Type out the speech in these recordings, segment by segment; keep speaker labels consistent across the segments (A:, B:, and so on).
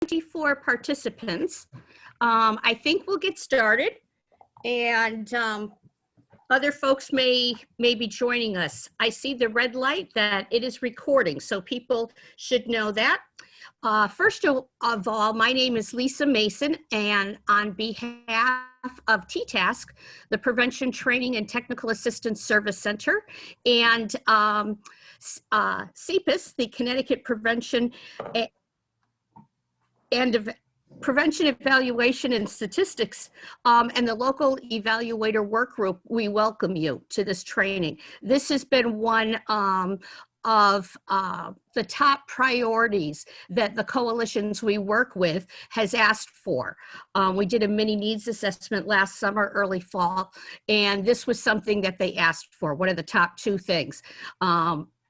A: 24 participants. I think we'll get started, and other folks may be joining us. I see the red light that it is recording, so people should know that. First of all, my name is Lisa Mason, and on behalf of TTASC, the Prevention Training and Technical Assistance Service Center, and CPAS, the Connecticut Prevention Prevention Evaluation and Statistics, and the local evaluator work group, we welcome you to this training. This has been one of the top priorities that the coalitions we work with has asked for. We did a mini needs assessment last summer, early fall, and this was something that they asked for, one of the top two things.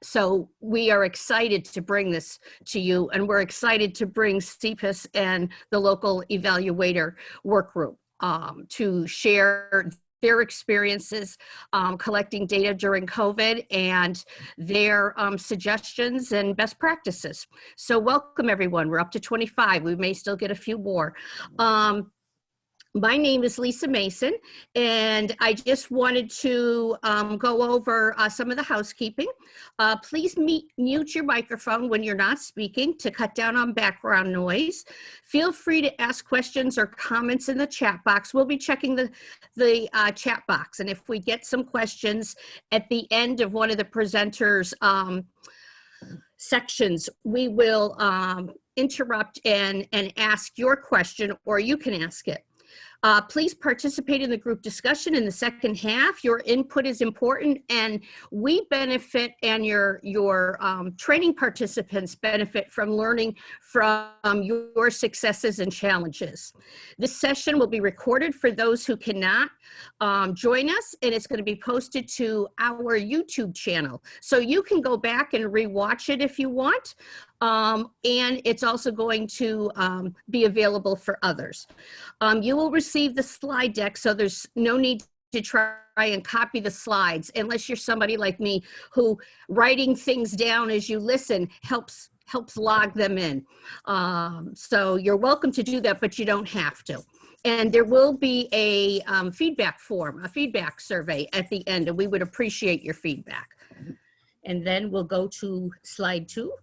A: So we are excited to bring this to you, and we're excited to bring CPAS and the local evaluator work group to share their experiences collecting data during COVID and their suggestions and best practices. So welcome everyone, we're up to 25, we may still get a few more. My name is Lisa Mason, and I just wanted to go over some of the housekeeping. Please mute your microphone when you're not speaking to cut down on background noise. Feel free to ask questions or comments in the chat box. We'll be checking the chat box, and if we get some questions at the end of one of the presenters' sections, we will interrupt and ask your question, or you can ask it. Please participate in the group discussion in the second half. Your input is important, and we benefit, and your training participants benefit from learning from your successes and challenges. This session will be recorded for those who cannot join us, and it's going to be posted to our YouTube channel. So you can go back and rewatch it if you want. And it's also going to be available for others. You will receive the slide deck, so there's no need to try and copy the slides unless you're somebody like me who writing things down as you listen helps log them in. So you're welcome to do that, but you don't have to. And there will be a feedback form, a feedback survey at the end, and we would appreciate your feedback. And then we'll go to slide 2.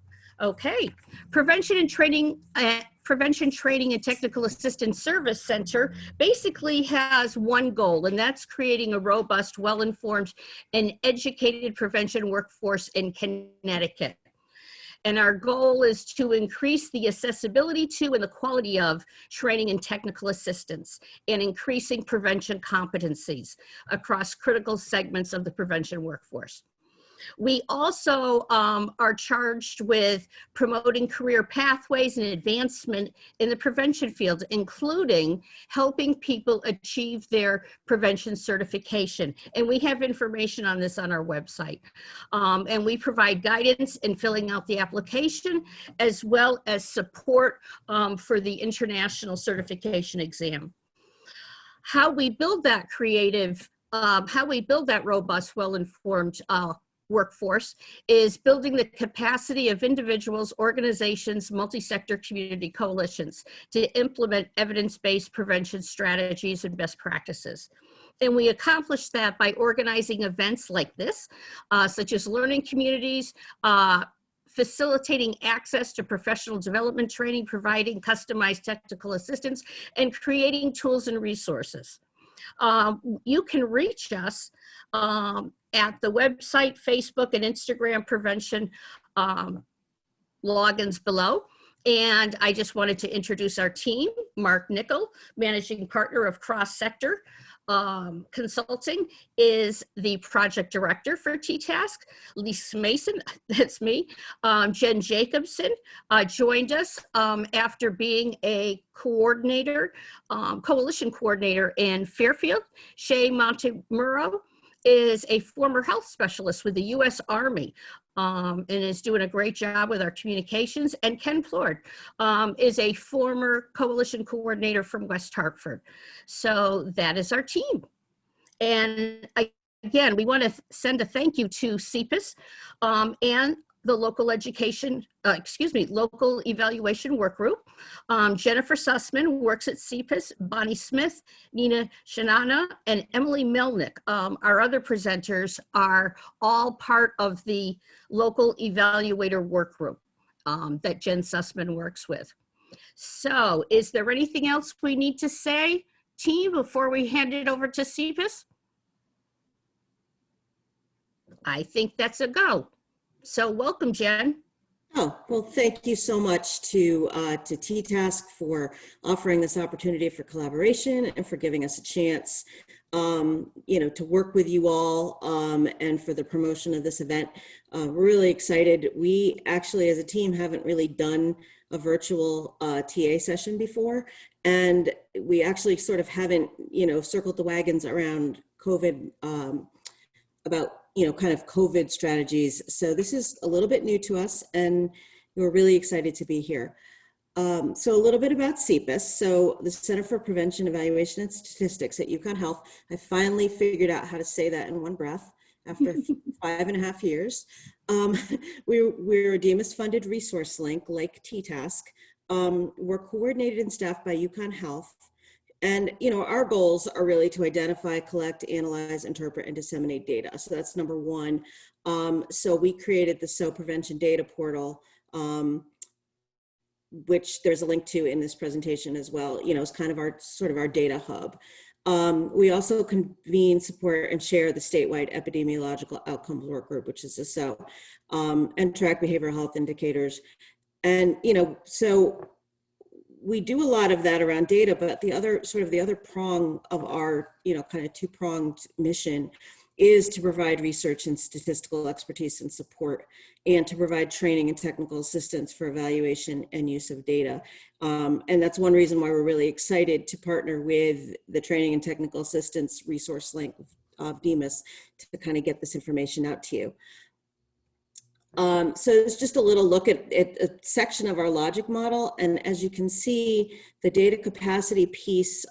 A: Okay, Prevention Training and Technical Assistance Service Center basically has one goal, and that's creating a robust, well-informed, and educated prevention workforce in Connecticut. And our goal is to increase the accessibility to and the quality of training and technical assistance, and increasing prevention competencies across critical segments of the prevention workforce. We also are charged with promoting career pathways and advancement in the prevention field, including helping people achieve their prevention certification. And we have information on this on our website. And we provide guidance in filling out the application, as well as support for the international certification exam. How we build that robust, well-informed workforce is building the capacity of individuals, organizations, multi-sector community coalitions to implement evidence-based prevention strategies and best practices. And we accomplish that by organizing events like this, such as learning communities, facilitating access to professional development training, providing customized technical assistance, and creating tools and resources. You can reach us at the website, Facebook, and Instagram prevention logins below. And I just wanted to introduce our team. Mark Nickel, Managing Partner of Cross Sector Consulting, is the Project Director for TTASC. Lisa Mason, that's me. Jen Jacobson joined us after being a coordinator, coalition coordinator in Fairfield. Shay Montemuro is a former health specialist with the U.S. Army and is doing a great job with our communications. And Ken Plord is a former coalition coordinator from West Hartford. So that is our team. And again, we want to send a thank you to CPAS and the local local evaluation work group. Jennifer Sussman works at CPAS, Bonnie Smith, Nina Chanana, and Emily Melnick. Our other presenters are all part of the local evaluator work group that Jen Sussman works with. So is there anything else we need to say, team, before we hand it over to CPAS? I think that's a go. So welcome, Jen.
B: Oh, well, thank you so much to TTask for offering this opportunity for collaboration and for giving us a chance, to work with you all and for the promotion of this event. We're really excited. We actually, as a team, haven't really done a virtual TA session before, and we actually sort of haven't, circled the wagons around COVID about kind of COVID strategies. So this is a little bit new to us, and we're really excited to be here. So a little bit about CPAS. So the Center for Prevention, Evaluation, and Statistics at UConn Health. I finally figured out how to say that in one breath after 5.5 years. We're a Demas-funded resource link like TTask. We're coordinated and staffed by UConn Health. And, our goals are really to identify, collect, analyze, interpret, and disseminate data. So that's number one. So we created the SO Prevention Data Portal, which there's a link to in this presentation as well. It's kind of our data hub. We also convene, support, and share the statewide epidemiological outcomes work group, which is the SO, and track behavioral health indicators. And, so we do a lot of that around data, but the other prong of our, kind of two-pronged mission is to provide research and statistical expertise and support, and to provide training and technical assistance for evaluation and use of data. And that's one reason why we're really excited to partner with the Training and Technical Assistance Resource Link of Demas to kind of get this information out to you. So it's just a little look at a section of our logic model. And as you can see, the data capacity piece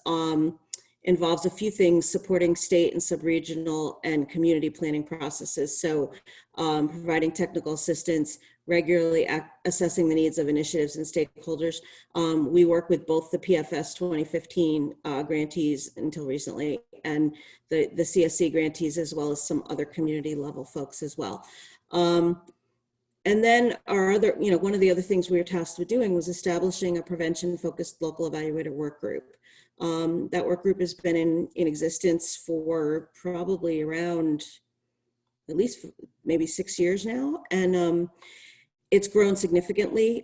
B: involves a few things: supporting state and subregional and community planning processes. So providing technical assistance, regularly assessing the needs of initiatives and stakeholders. We work with both the PFS 2015 grantees until recently, and the CSC grantees, as well as some other community level folks as well. And then our other, one of the other things we were tasked with doing was establishing a prevention-focused local evaluator work group. That work group has been in existence for probably around at least maybe 6 years now, and it's grown significantly.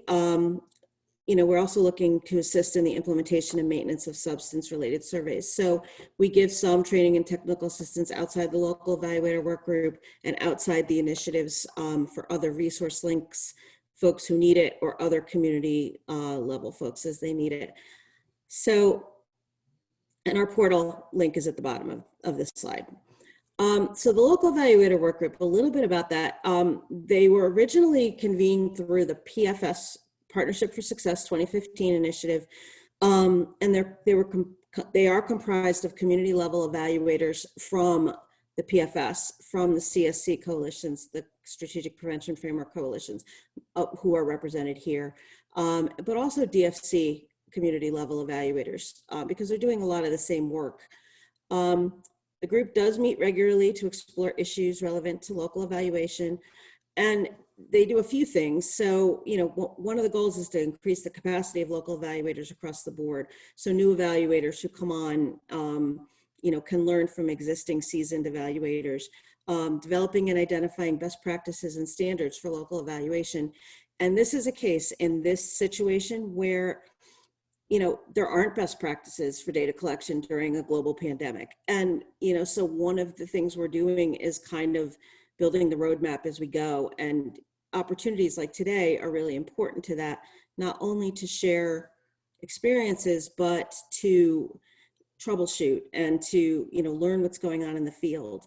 B: We're also looking to assist in the implementation and maintenance of substance-related surveys. So we give some training and technical assistance outside the local evaluator work group and outside the initiatives for other resource links, folks who need it, or other community level folks as they need it. So, and our portal link is at the bottom of this slide. So the local evaluator work group, a little bit about that. They were originally convened through the PFS Partnership for Success 2015 initiative, and they are comprised of community level evaluators from the PFS, from the CSC coalitions, the Strategic Prevention Framework coalitions, who are represented here, but also DFC community level evaluators, because they're doing a lot of the same work. The group does meet regularly to explore issues relevant to local evaluation, and they do a few things. So, one of the goals is to increase the capacity of local evaluators across the board. So new evaluators who come on, can learn from existing seasoned evaluators, developing and identifying best practices and standards for local evaluation. And this is a case in this situation where, there aren't best practices for data collection during a global pandemic. And, so one of the things we're doing is kind of building the roadmap as we go, and opportunities like today are really important to that, not only to share experiences, but to troubleshoot and to learn what's going on in the field.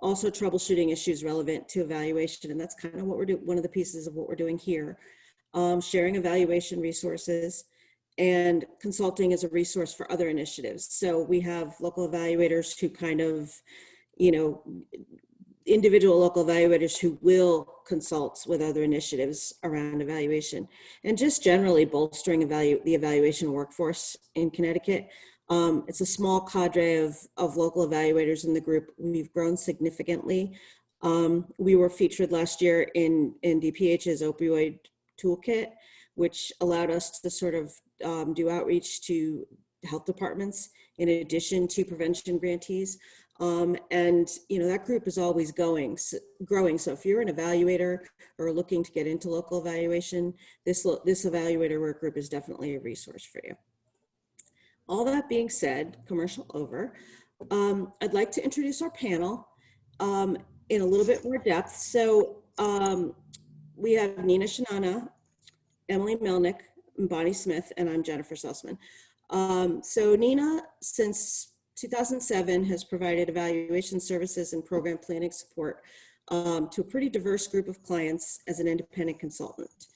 B: Also troubleshooting issues relevant to evaluation, and that's kind of what we're doing, one of the pieces of what we're doing here. Sharing evaluation resources, and consulting as a resource for other initiatives. So we have local evaluators who kind of, individual local evaluators who will consult with other initiatives around evaluation, and just generally bolstering the evaluation workforce in Connecticut. It's a small cadre of local evaluators in the group. We've grown significantly. We were featured last year in DPH's opioid toolkit, which allowed us to sort of do outreach to health departments in addition to prevention grantees. And that group is always growing. So if you're an evaluator or looking to get into local evaluation, this evaluator work group is definitely a resource for you. All that being said, commercial over, I'd like to introduce our panel in a little bit more depth. So we have Nina Chanana, Emily Melnick, and Bonnie Smith, and I'm Jennifer Sussman. So Nina, since 2007, has provided evaluation services and program planning support to a pretty diverse group of clients as an independent consultant.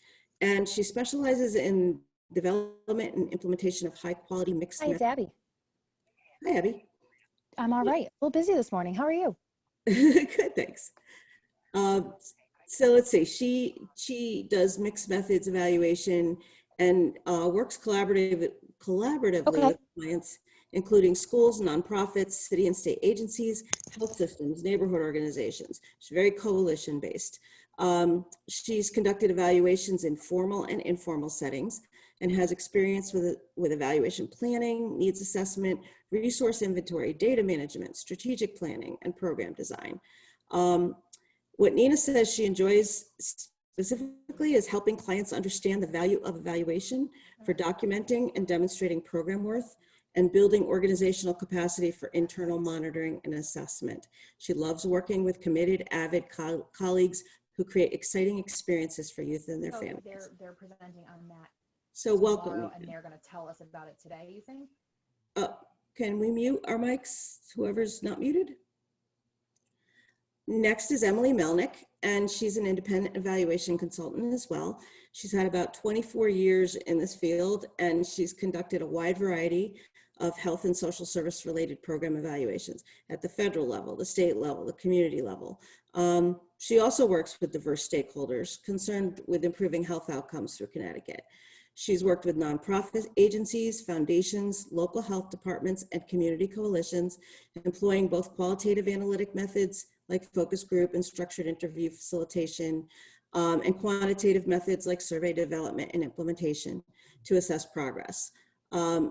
B: And she specializes in development and implementation of high quality mixed.
C: Hi, it's Abby.
B: Hi, Abby.
C: I'm all right. A little busy this morning. How are you?
B: Good, thanks. So let's see, she does mixed methods evaluation and works collaboratively with clients, including schools, nonprofits, city and state agencies, health systems, neighborhood organizations. She's very coalition based. She's conducted evaluations in formal and informal settings and has experience with evaluation planning, needs assessment, resource inventory, data management, strategic planning, and program design. What Nina says she enjoys specifically is helping clients understand the value of evaluation for documenting and demonstrating program worth and building organizational capacity for internal monitoring and assessment. She loves working with committed, avid colleagues who create exciting experiences for youth and their families.
C: They're presenting on that.
B: So welcome.
C: And they're going to tell us about it today, you think?
B: Can we mute our mics, whoever's not muted? Next is Emily Melnick, and she's an independent evaluation consultant as well. She's had about 24 years in this field, and she's conducted a wide variety of health and social service related program evaluations at the federal level, the state level, the community level. She also works with diverse stakeholders concerned with improving health outcomes through Connecticut. She's worked with nonprofit agencies, foundations, local health departments, and community coalitions, employing both qualitative analytic methods like focus group and structured interview facilitation, and quantitative methods like survey development and implementation to assess progress.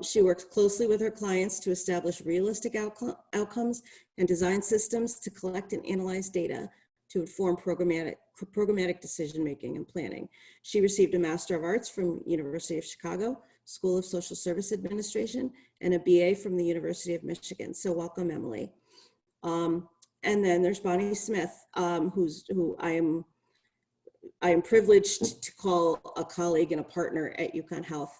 B: She works closely with her clients to establish realistic outcomes and design systems to collect and analyze data to inform programmatic decision-making and planning. She received a Master of Arts from University of Chicago, School of Social Service Administration, and a BA from the University of Michigan. So welcome, Emily. And then there's Bonnie Smith, who I am privileged to call a colleague and a partner at UConn Health.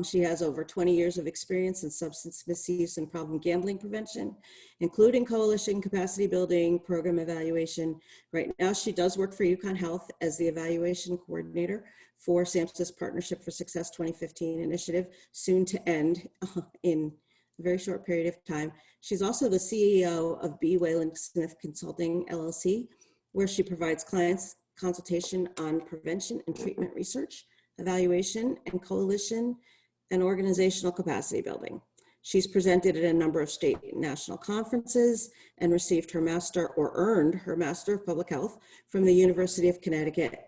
B: She has over 20 years of experience in substance misuse and problem gambling prevention, including coalition capacity building, program evaluation. Right now, she does work for UConn Health as the evaluation coordinator for SAMHSA's Partnership for Success 2015 initiative, soon to end in a very short period of time. She's also the CEO of B. Wayland Smith Consulting, LLC, where she provides clients consultation on prevention and treatment research, evaluation, and coalition and organizational capacity building. She's presented at a number of state and national conferences and received her master, or earned her Master of Public Health from the University of Connecticut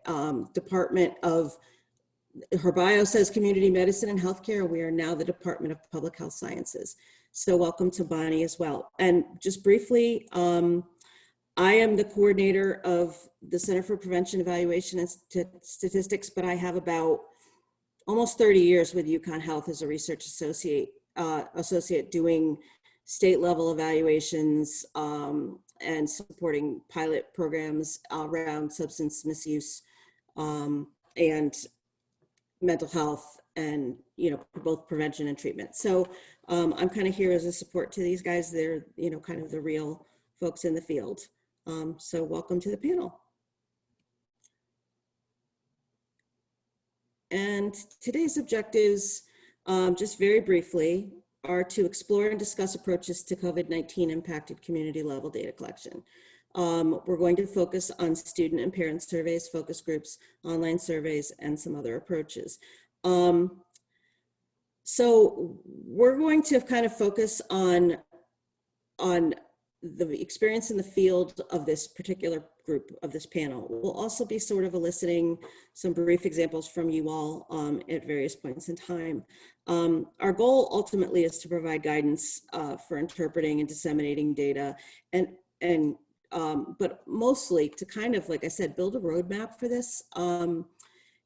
B: Department of, her bio says Community Medicine and Healthcare. We are now the Department of Public Health Sciences. So welcome to Bonnie as well. And just briefly, I am the coordinator of the Center for Prevention, Evaluation, and Statistics, but I have about almost 30 years with UConn Health as a research associate doing state level evaluations and supporting pilot programs around substance misuse and mental health, and both prevention and treatment. So I'm kind of here as a support to these guys. They're kind of the real folks in the field. So welcome to the panel. And today's objectives, just very briefly, are to explore and discuss approaches to COVID-19 impacted community level data collection. We're going to focus on student and parent surveys, focus groups, online surveys, and some other approaches. So we're going to kind of focus on the experience in the field of this particular group of this panel. We'll also be sort of eliciting some brief examples from you all at various points in time. Our goal ultimately is to provide guidance for interpreting and disseminating data, but mostly to kind of, like I said, build a roadmap for this.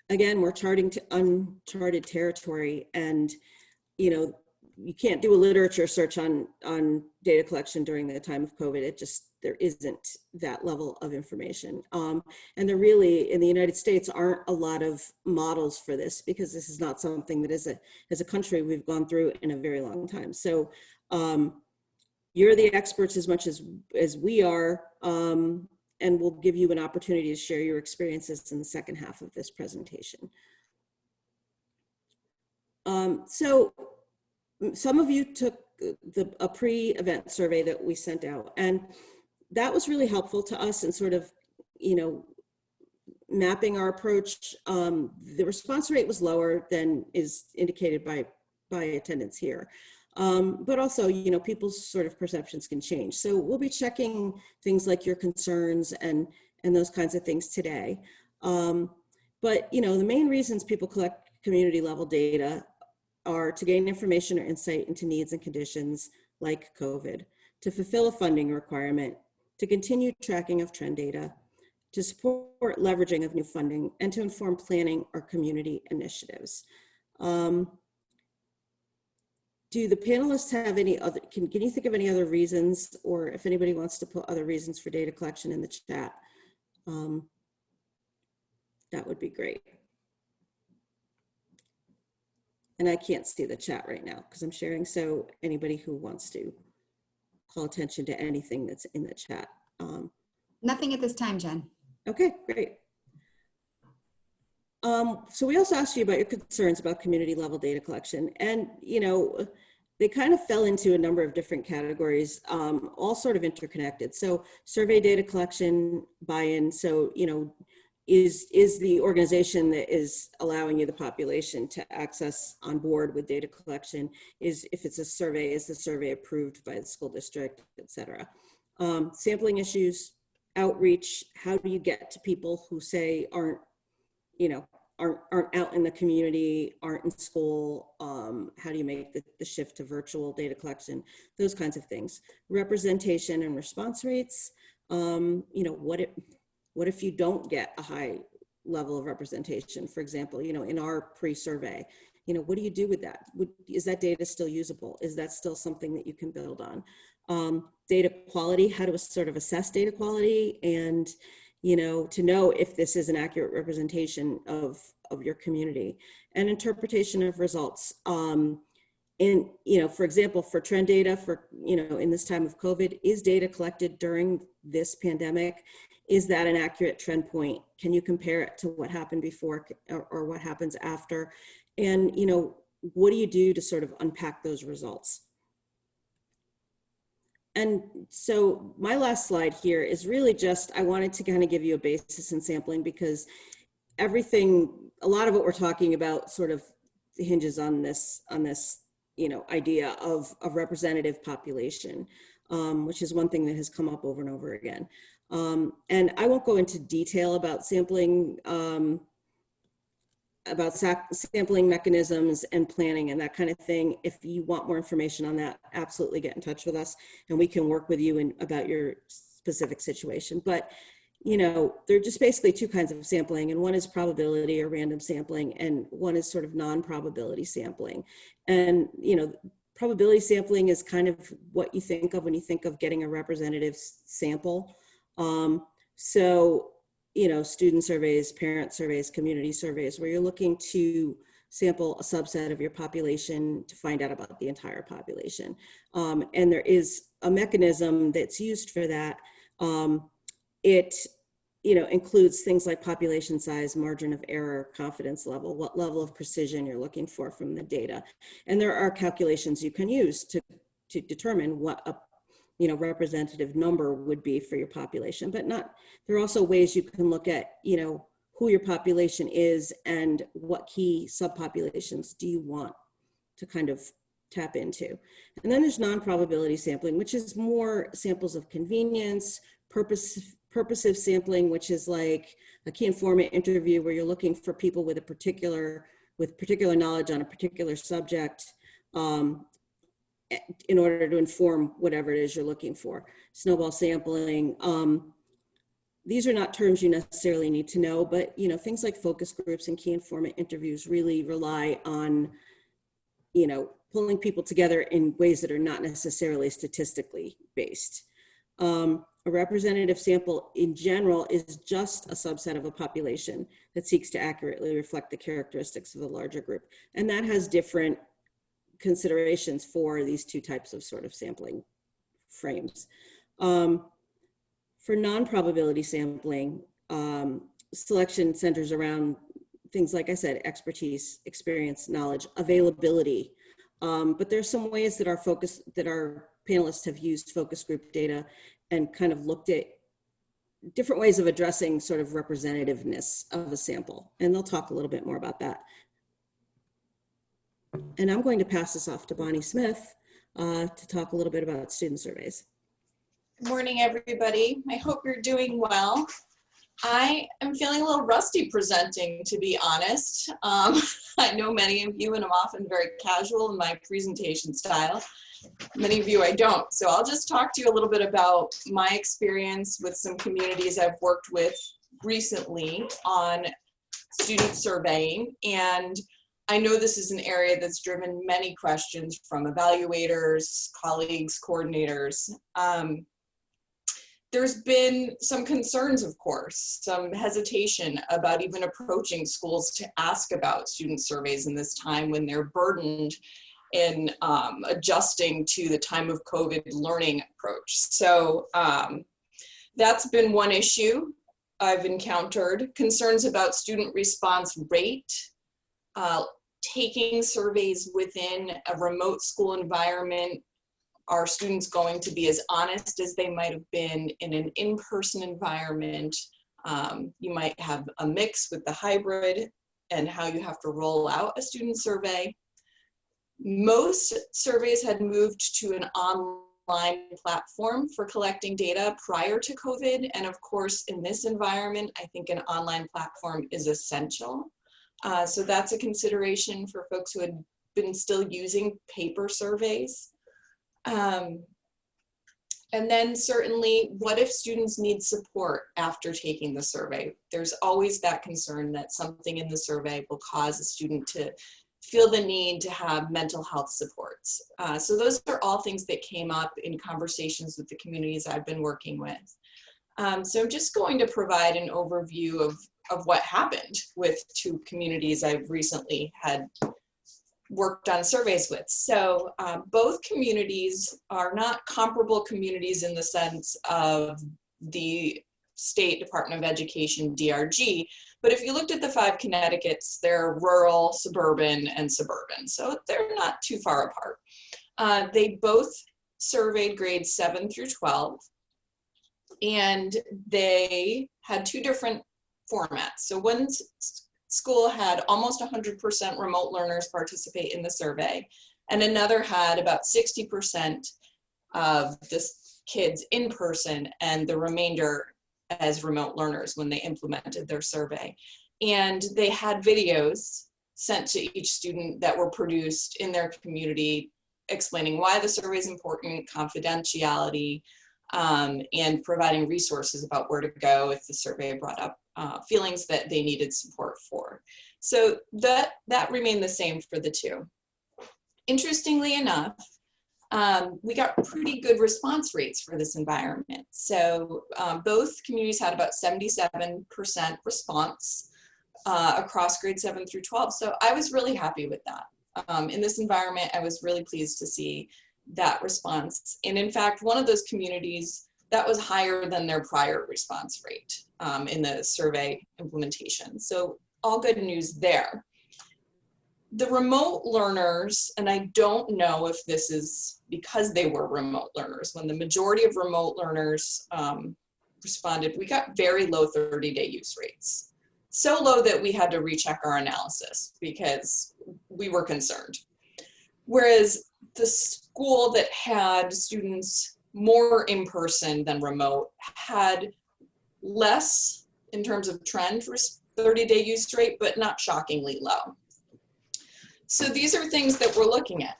B: Again, we're charting to uncharted territory, and you can't do a literature search on data collection during the time of COVID. There isn't that level of information. And there really, in the United States, aren't a lot of models for this, because this is not something that as a country we've gone through in a very long time. So you're the experts as much as we are, and we'll give you an opportunity to share your experiences in the second half of this presentation. So some of you took a pre-event survey that we sent out, and that was really helpful to us in sort of, mapping our approach. The response rate was lower than is indicated by attendance here. But also, people's sort of perceptions can change. So we'll be checking things like your concerns and those kinds of things today. But, the main reasons people collect community level data are to gain information or insight into needs and conditions like COVID, to fulfill a funding requirement, to continue tracking of trend data, to support leveraging of new funding, and to inform planning or community initiatives. Do the panelists have any other, can you think of any other reasons, or if anybody wants to put other reasons for data collection in the chat, that would be great. And I can't see the chat right now because I'm sharing, so anybody who wants to call attention to anything that's in the chat.
D: Nothing at this time, Jen.
B: Okay, great. So we also asked you about your concerns about community level data collection, and they kind of fell into a number of different categories, all sort of interconnected. So survey data collection, buy-in. So is the organization that is allowing you, the population, to access on board with data collection? If it's a survey, is the survey approved by the school district, et cetera? Sampling issues, outreach. How do you get to people who say aren't out in the community, aren't in school? How do you make the shift to virtual data collection? Those kinds of things. Representation and response rates. What if you don't get a high level of representation? For example, in our pre-survey, what do you do with that? Is that data still usable? Is that still something that you can build on? Data quality, how to sort of assess data quality, and to know if this is an accurate representation of your community. And interpretation of results. For example, for trend data, in this time of COVID, is data collected during this pandemic? Is that an accurate trend point? Can you compare it to what happened before or what happens after? And, what do you do to sort of unpack those results? And so my last slide here is really just, I wanted to kind of give you a basis in sampling, because a lot of what we're talking about sort of hinges on this idea of representative population, which is one thing that has come up over and over again. And I won't go into detail about sampling, sampling mechanisms and planning and that kind of thing. If you want more information on that, absolutely get in touch with us and we can work with you about your specific situation. But they're just basically two kinds of sampling, and one is probability or random sampling, and one is sort of non-probability sampling. And probability sampling is kind of what you think of when you think of getting a representative sample. Student surveys, parent surveys, community surveys, where you're looking to sample a subset of your population to find out about the entire population. And there is a mechanism that's used for that. It includes things like population size, margin of error, confidence level, what level of precision you're looking for from the data. And there are calculations you can use to determine what representative number would be for your population, but there are also ways you can look at, who your population is and what key subpopulations do you want to kind of tap into. And then there's non-probability sampling, which is more samples of convenience, purposive sampling, which is like a key informant interview where you're looking for people with particular knowledge on a particular subject in order to inform whatever it is you're looking for. Snowball sampling. These are not terms you necessarily need to know, but things like focus groups and key informant interviews really rely on pulling people together in ways that are not necessarily statistically based. A representative sample in general is just a subset of a population that seeks to accurately reflect the characteristics of the larger group. And that has different considerations for these two types of sort of sampling frames. For non-probability sampling, selection centers around things like I said, expertise, experience, knowledge, availability. But there's some ways that our panelists have used focus group data and kind of looked at different ways of addressing sort of representativeness of a sample. And they'll talk a little bit more about that. And I'm going to pass this off to Bonnie Smith to talk a little bit about student surveys.
E: Good morning, everybody. I hope you're doing well. I am feeling a little rusty presenting, to be honest. I know many of you, and I'm often very casual in my presentation style. Many of you I don't. So I'll just talk to you a little bit about my experience with some communities I've worked with recently on student surveying. And I know this is an area that's driven many questions from evaluators, colleagues, coordinators. There's been some concerns, of course, some hesitation about even approaching schools to ask about student surveys in this time when they're burdened in adjusting to the time of COVID learning approach. So that's been one issue I've encountered. Concerns about student response rate, taking surveys within a remote school environment. Are students going to be as honest as they might have been in an in-person environment? You might have a mix with the hybrid and how you have to roll out a student survey. Most surveys had moved to an online platform for collecting data prior to COVID. And of course, in this environment, I think an online platform is essential. So that's a consideration for folks who had been still using paper surveys. And then certainly, what if students need support after taking the survey? There's always that concern that something in the survey will cause a student to feel the need to have mental health supports. So those are all things that came up in conversations with the communities I've been working with. So I'm just going to provide an overview of what happened with two communities I've recently had worked on surveys with. So both communities are not comparable communities in the sense of the State Department of Education, DRG, but if you looked at the 5 Connecticut's, they're rural, suburban, and suburban. So they're not too far apart. They both surveyed grades 7 through 12, and they had 2 different formats. So one school had almost 100% remote learners participate in the survey, and another had about 60% of the kids in person and the remainder as remote learners when they implemented their survey. And they had videos sent to each student that were produced in their community explaining why the survey is important, confidentiality, and providing resources about where to go if the survey brought up feelings that they needed support for. So that remained the same for the 2. Interestingly enough, we got pretty good response rates for this environment. So both communities had about 77% response across grades 7 through 12. So I was really happy with that. In this environment, I was really pleased to see that response. And in fact, one of those communities, that was higher than their prior response rate in the survey implementation. So all good news there. The remote learners, and I don't know if this is because they were remote learners, when the majority of remote learners responded, we got very low 30-day use rates. So low that we had to recheck our analysis because we were concerned. Whereas the school that had students more in person than remote had less in terms of trend for 30-day use rate, but not shockingly low. So these are things that we're looking at.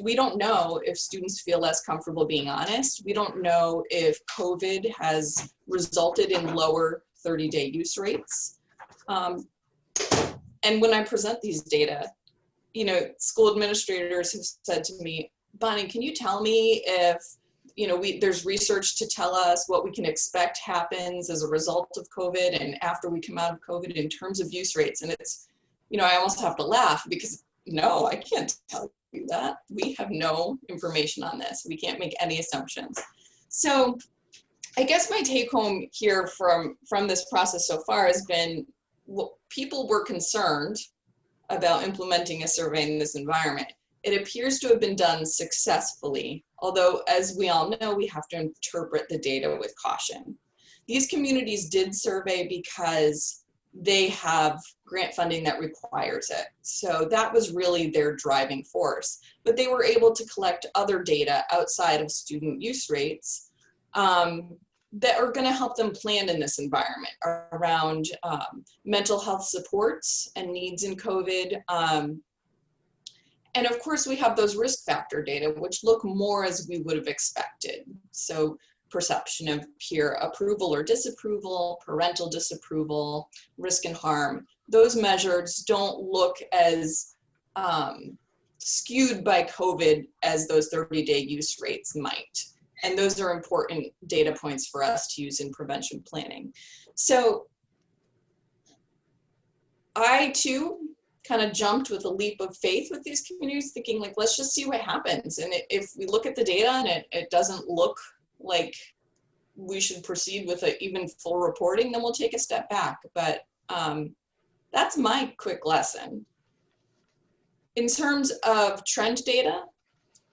E: We don't know if students feel less comfortable being honest. We don't know if COVID has resulted in lower 30-day use rates. And when I present these data, you know, school administrators have said to me, Bonnie, can you tell me if, you know, there's research to tell us what we can expect happens as a result of COVID and after we come out of COVID in terms of use rates? And it's, you know, I almost have to laugh because no, I can't tell you that. We have no information on this. We can't make any assumptions. So I guess my take home here from this process so far has been, well, people were concerned about implementing a survey in this environment. It appears to have been done successfully, although as we all know, we have to interpret the data with caution. These communities did survey because they have grant funding that requires it. So that was really their driving force. But they were able to collect other data outside of student use rates that are going to help them plan in this environment around mental health supports and needs in COVID. And of course, we have those risk factor data, which look more as we would have expected. So perception of peer approval or disapproval, parental disapproval, risk and harm. Those measures don't look as skewed by COVID as those 30-day use rates might. And those are important data points for us to use in prevention planning. So I too kind of jumped with a leap of faith with these communities, thinking like, let's just see what happens. And if we look at the data and it doesn't look like we should proceed with even full reporting, then we'll take a step back. But that's my quick lesson. In terms of trend data,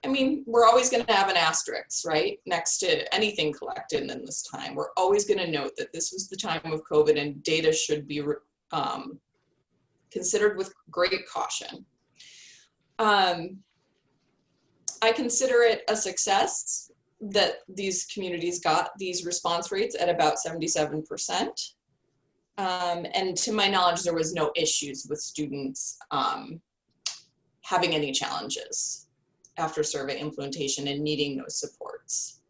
E: I mean, we're always going to have an asterisk, right? Next to anything collected in this time. We're always going to note that this was the time of COVID and data should be considered with great caution. I consider it a success that these communities got these response rates at about 77%. And to my knowledge, there was no issues with students having any challenges after survey implementation and needing those supports.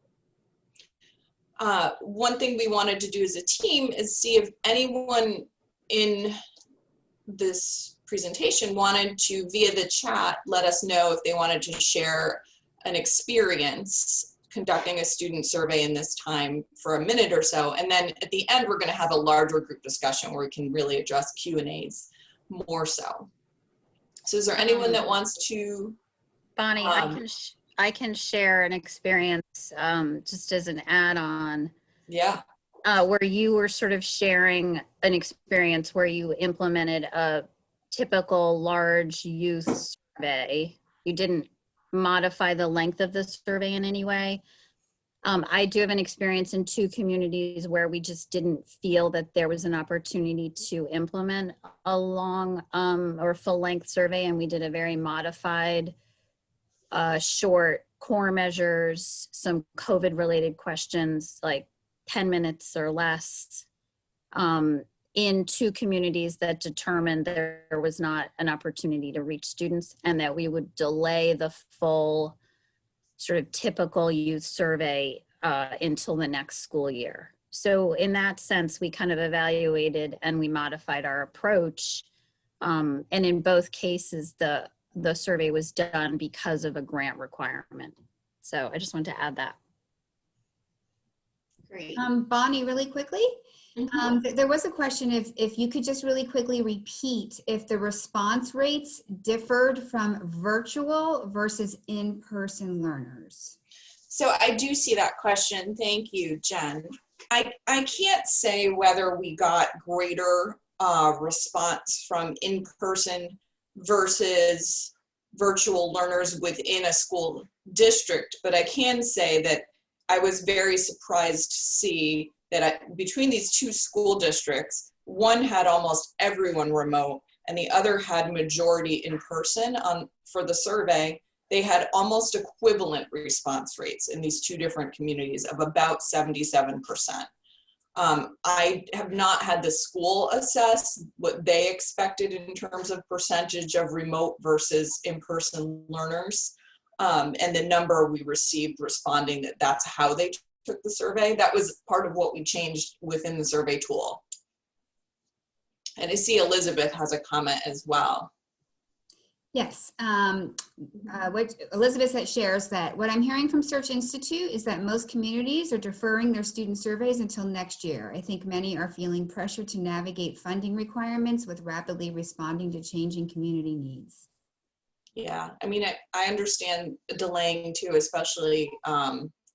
E: One thing we wanted to do as a team is see if anyone in this presentation wanted to, via the chat, let us know if they wanted to share an experience conducting a student survey in this time for a minute or so. And then at the end, we're going to have a larger group discussion where we can really address Q&As more so. So is there anyone that wants to?
F: Bonnie, I can share an experience just as an add-on.
E: Yeah.
F: Where you were sort of sharing an experience where you implemented a typical large youth survey. You didn't modify the length of the survey in any way. I do have an experience in 2 communities where we just didn't feel that there was an opportunity to implement a long or full length survey, and we did a very modified short core measures, some COVID related questions like 10 minutes or less in 2 communities that determined there was not an opportunity to reach students and that we would delay the full sort of typical youth survey until the next school year. So in that sense, we kind of evaluated and we modified our approach. And in both cases, the survey was done because of a grant requirement. So I just wanted to add that.
D: Great. Bonnie, really quickly, there was a question if you could just really quickly repeat if the response rates differed from virtual versus in-person learners.
E: So I do see that question. Thank you, Jen. I can't say whether we got greater response from in-person versus virtual learners within a school district. But I can say that I was very surprised to see that between these two school districts, one had almost everyone remote and the other had majority in person. For the survey, they had almost equivalent response rates in these two different communities of about 77%. I have not had the school assess what they expected in terms of percentage of remote versus in-person learners. And the number we received responding that that's how they took the survey. That was part of what we changed within the survey tool. And I see Elizabeth has a comment as well.
D: Yes, what Elizabeth shares that what I'm hearing from Search Institute is that most communities are deferring their student surveys until next year. I think many are feeling pressure to navigate funding requirements with rapidly responding to changing community needs.
E: Yeah, I mean, I understand delaying too, especially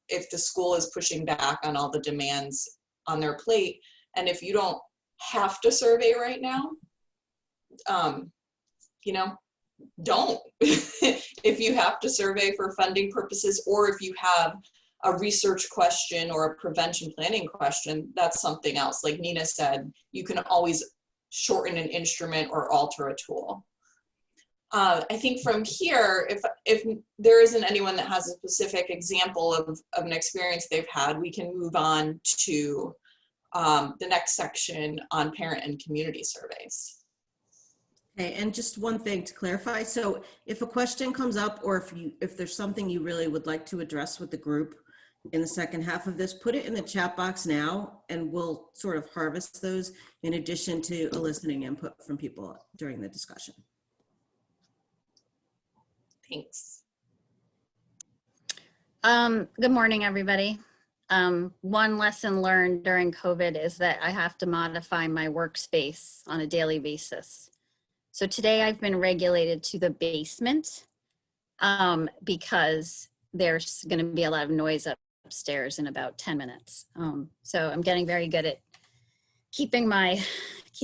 E: if the school is pushing back on all the demands on their plate. And if you don't have to survey right now, you know, don't. If you have to survey for funding purposes, or if you have a research question or a prevention planning question, that's something else. Like Nina said, you can always shorten an instrument or alter a tool. I think from here, if there isn't anyone that has a specific example of an experience they've had, we can move on to the next section on parent and community surveys.
B: Okay, and just one thing to clarify. So if a question comes up, or if there's something you really would like to address with the group in the second half of this, put it in the chat box now, and we'll sort of harvest those in addition to eliciting input from people during the discussion.
E: Thanks.
F: Good morning, everybody. One lesson learned during COVID is that I have to modify my workspace on a daily basis. So today I've been regulated to the basement because there's going to be a lot of noise upstairs in about 10 minutes. So I'm getting very good at keeping my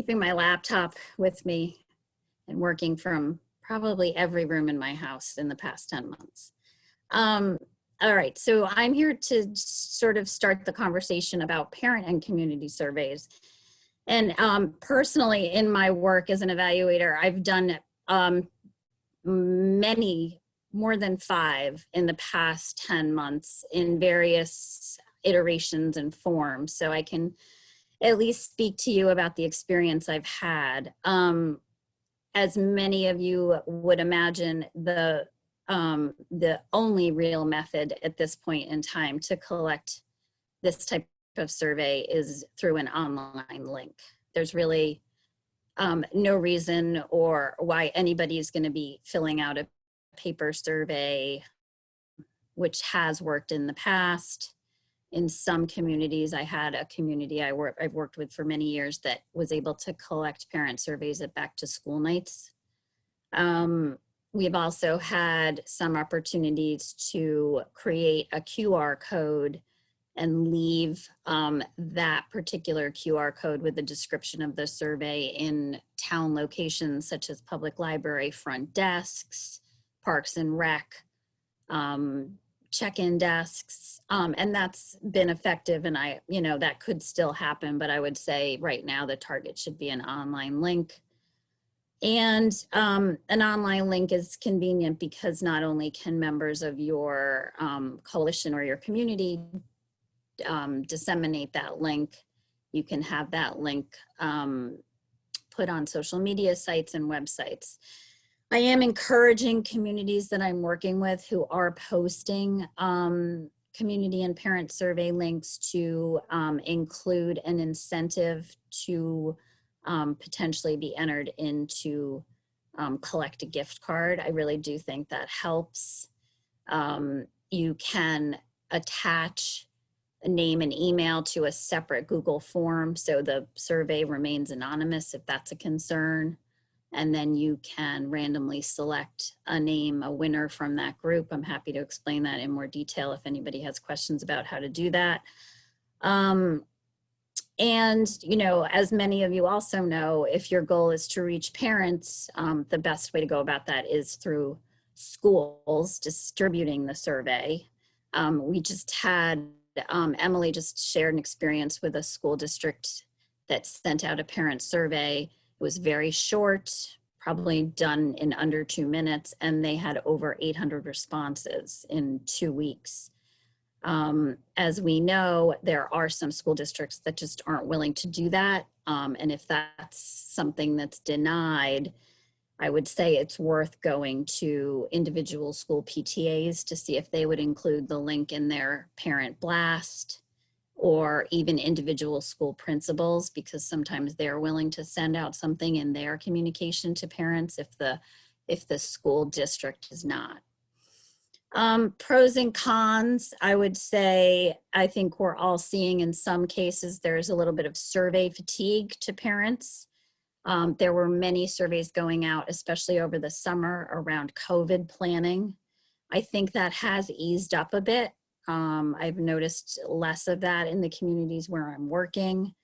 F: laptop with me and working from probably every room in my house in the past 10 months. All right, so I'm here to sort of start the conversation about parent and community surveys. And personally, in my work as an evaluator, I've done many, more than 5 in the past 10 months in various iterations and forms. So I can at least speak to you about the experience I've had. As many of you would imagine, the only real method at this point in time to collect this type of survey is through an online link. There's really no reason or why anybody is going to be filling out a paper survey, which has worked in the past. In some communities, I had a community I've worked with for many years that was able to collect parent surveys at back to school nights. We've also had some opportunities to create a QR code and leave that particular QR code with the description of the survey in town locations such as public library front desks, parks and rec, check-in desks, and that's been effective. And that could still happen, but I would say right now the target should be an online link. And an online link is convenient because not only can members of your coalition or your community disseminate that link, you can have that link put on social media sites and websites. I am encouraging communities that I'm working with who are posting community and parent survey links to include an incentive to potentially be entered into collect a gift card. I really do think that helps. You can attach a name and email to a separate Google form so the survey remains anonymous if that's a concern. And then you can randomly select a name, a winner from that group. I'm happy to explain that in more detail if anybody has questions about how to do that. And, you know, as many of you also know, if your goal is to reach parents, the best way to go about that is through schools distributing the survey. We just had, Emily just shared an experience with a school district that sent out a parent survey. It was very short, probably done in under 2 minutes, and they had over 800 responses in 2 weeks. As we know, there are some school districts that just aren't willing to do that. And if that's something that's denied, I would say it's worth going to individual school PTAs to see if they would include the link in their parent blast, or even individual school principals, because sometimes they're willing to send out something in their communication to parents if the school district is not. Pros and cons, I would say, I think we're all seeing in some cases there's a little bit of survey fatigue to parents. There were many surveys going out, especially over the summer, around COVID planning. I think that has eased up a bit. I've noticed less of that in the communities where I'm working.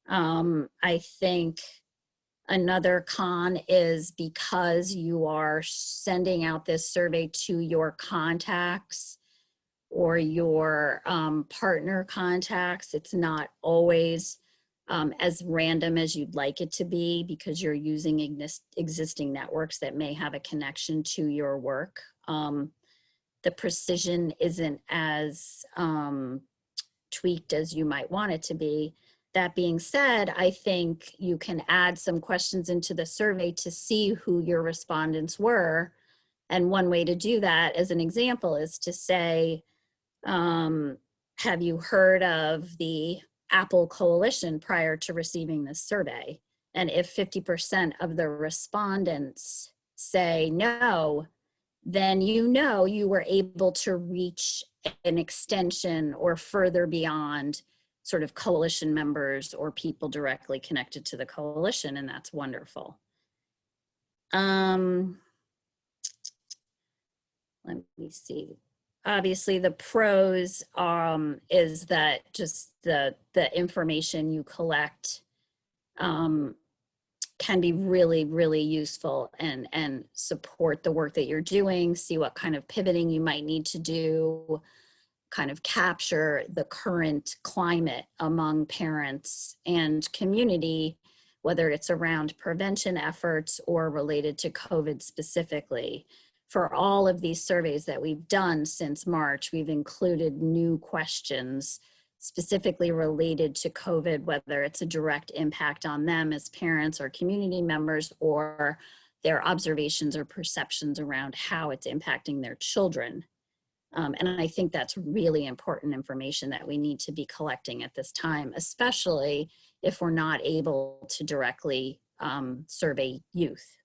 F: I think another con is because you are sending out this survey to your contacts or your partner contacts, it's not always as random as you'd like it to be, because you're using existing networks that may have a connection to your work. The precision isn't as tweaked as you might want it to be. That being said, I think you can add some questions into the survey to see who your respondents were. And one way to do that, as an example, is to say, have you heard of the Apple Coalition prior to receiving this survey? And if 50% of the respondents say no, then you know you were able to reach an extension or further beyond sort of coalition members or people directly connected to the coalition, and that's wonderful. Let me see. Obviously, the pros is that just the information you collect can be really, really useful and support the work that you're doing, see what kind of pivoting you might need to do, kind of capture the current climate among parents and community, whether it's around prevention efforts or related to COVID specifically. For all of these surveys that we've done since March, we've included new questions specifically related to COVID, whether it's a direct impact on them as parents or community members, or their observations or perceptions around how it's impacting their children. And I think that's really important information that we need to be collecting at this time, especially if we're not able to directly survey youth.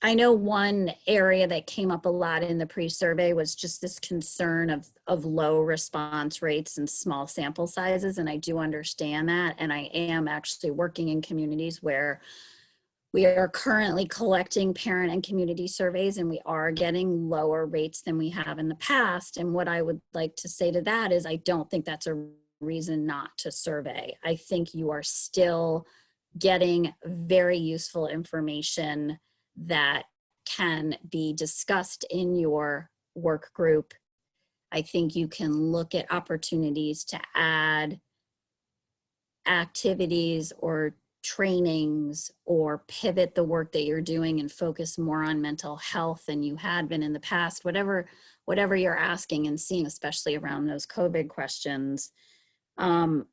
F: I know one area that came up a lot in the pre-survey was just this concern of low response rates and small sample sizes, and I do understand that. And I am actually working in communities where we are currently collecting parent and community surveys, and we are getting lower rates than we have in the past. And what I would like to say to that is I don't think that's a reason not to survey. I think you are still getting very useful information that can be discussed in your work group. I think you can look at opportunities to add activities or trainings or pivot the work that you're doing and focus more on mental health than you had been in the past, whatever you're asking and seeing, especially around those COVID questions.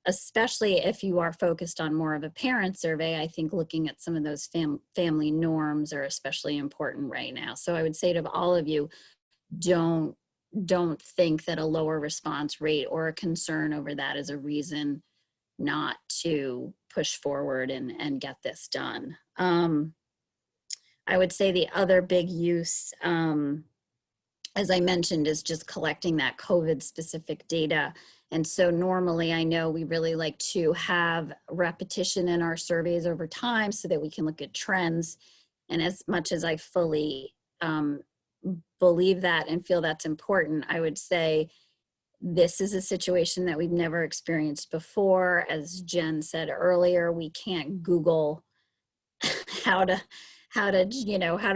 F: Especially if you are focused on more of a parent survey, I think looking at some of those family norms are especially important right now. So I would say to all of you, don't think that a lower response rate or a concern over that is a reason not to push forward and get this done. I would say the other big use, as I mentioned, is just collecting that COVID specific data. And so normally I know we really like to have repetition in our surveys over time so that we can look at trends. And as much as I fully believe that and feel that's important, I would say This is a situation that we've never experienced before. As Jen said earlier, we can't Google how to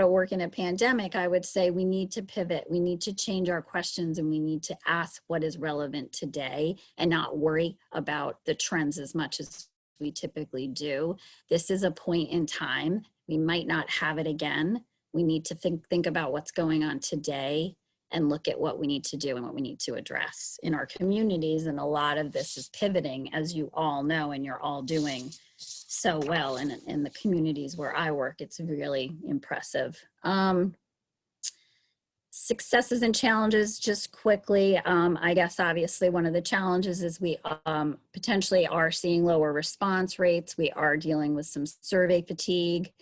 F: work in a pandemic. I would say we need to pivot. We need to change our questions, and we need to ask what is relevant today and not worry about the trends as much as we typically do. This is a point in time. We might not have it again. We need to think about what's going on today and look at what we need to do and what we need to address in our communities. And a lot of this is pivoting, as you all know, and you're all doing so well in the communities where I work. It's really impressive. Successes and challenges, just quickly. I guess obviously one of the challenges is we potentially are seeing lower response rates. We are dealing with some survey fatigue.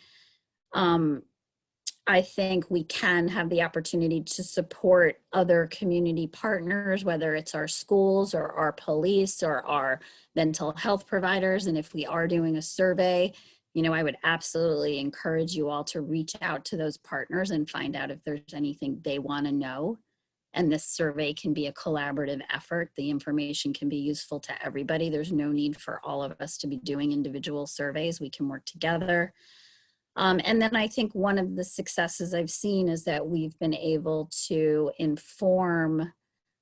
F: I think we can have the opportunity to support other community partners, whether it's our schools or our police or our mental health providers. And if we are doing a survey, I would absolutely encourage you all to reach out to those partners and find out if there's anything they want to know. And this survey can be a collaborative effort. The information can be useful to everybody. There's no need for all of us to be doing individual surveys. We can work together. And then I think one of the successes I've seen is that we've been able to inform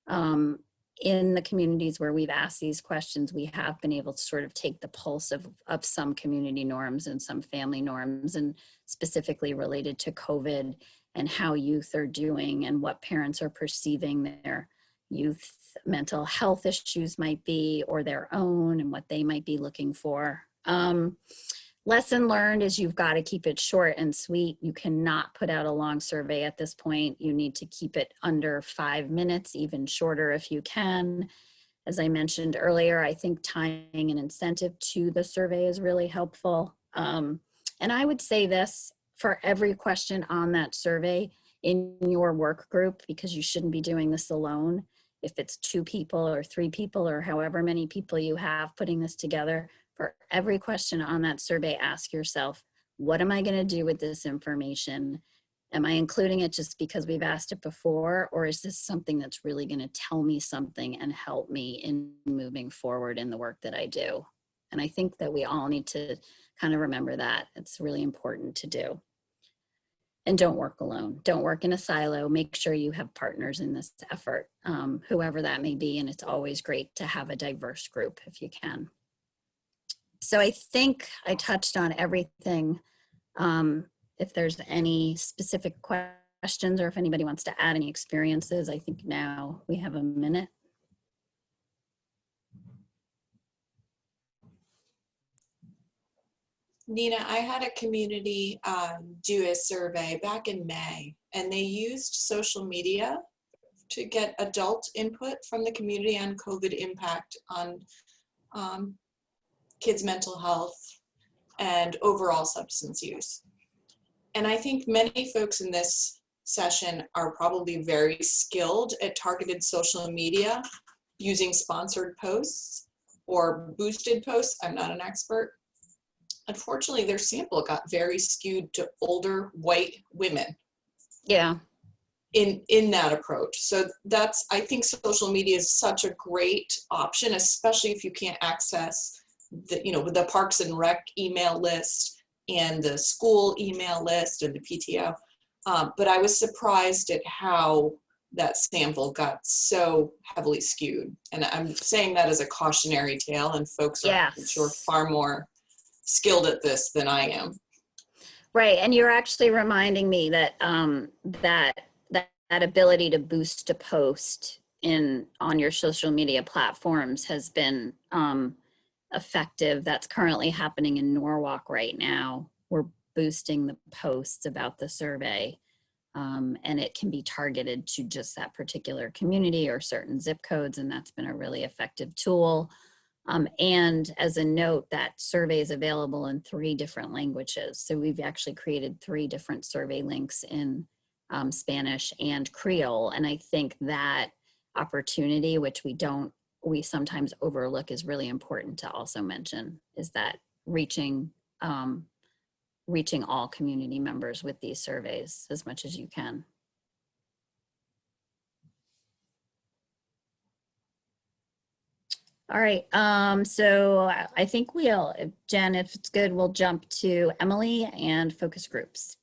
F: in the communities where we've asked these questions. We have been able to sort of take the pulse of some community norms and some family norms, and specifically related to COVID and how youth are doing and what parents are perceiving their youth mental health issues might be, or their own, and what they might be looking for. Lesson learned is you've got to keep it short and sweet. You cannot put out a long survey at this point. You need to keep it under 5 minutes, even shorter if you can. As I mentioned earlier, I think tying an incentive to the survey is really helpful. And I would say this for every question on that survey in your work group, because you shouldn't be doing this alone. If it's 2 people or 3 people or however many people you have putting this together, for every question on that survey, ask yourself, what am I going to do with this information? Am I including it just because we've asked it before, or is this something that's really going to tell me something and help me in moving forward in the work that I do? And I think that we all need to kind of remember that. It's really important to do. And don't work alone. Don't work in a silo. Make sure you have partners in this effort, whoever that may be. And it's always great to have a diverse group if you can. So I think I touched on everything. If there's any specific questions or if anybody wants to add any experiences, I think now we have a minute.
E: Nina, I had a community do a survey back in May, and they used social media to get adult input from the community on COVID impact on kids' mental health and overall substance use. And I think many folks in this session are probably very skilled at targeted social media using sponsored posts or boosted posts. I'm not an expert. Unfortunately, their sample got very skewed to older white women.
F: Yeah.
E: In that approach. So that's, I think social media is such a great option, especially if you can't access the Parks and Rec email list and the school email list and the PTO. But I was surprised at how that sample got so heavily skewed. And I'm saying that as a cautionary tale, and folks are, I'm sure, far more skilled at this than I am.
F: Right, and you're actually reminding me that that ability to boost a post on your social media platforms has been effective. That's currently happening in Norwalk right now. We're boosting the posts about the survey, and it can be targeted to just that particular community or certain zip codes, and that's been a really effective tool. And as a note, that survey is available in 3 different languages. So we've actually created 3 different survey links in Spanish and Creole. And I think that opportunity, which we sometimes overlook, is really important to also mention, is that reaching all community members with these surveys as much as you can. All right, so I think Jen, if it's good, we'll jump to Emily and focus groups.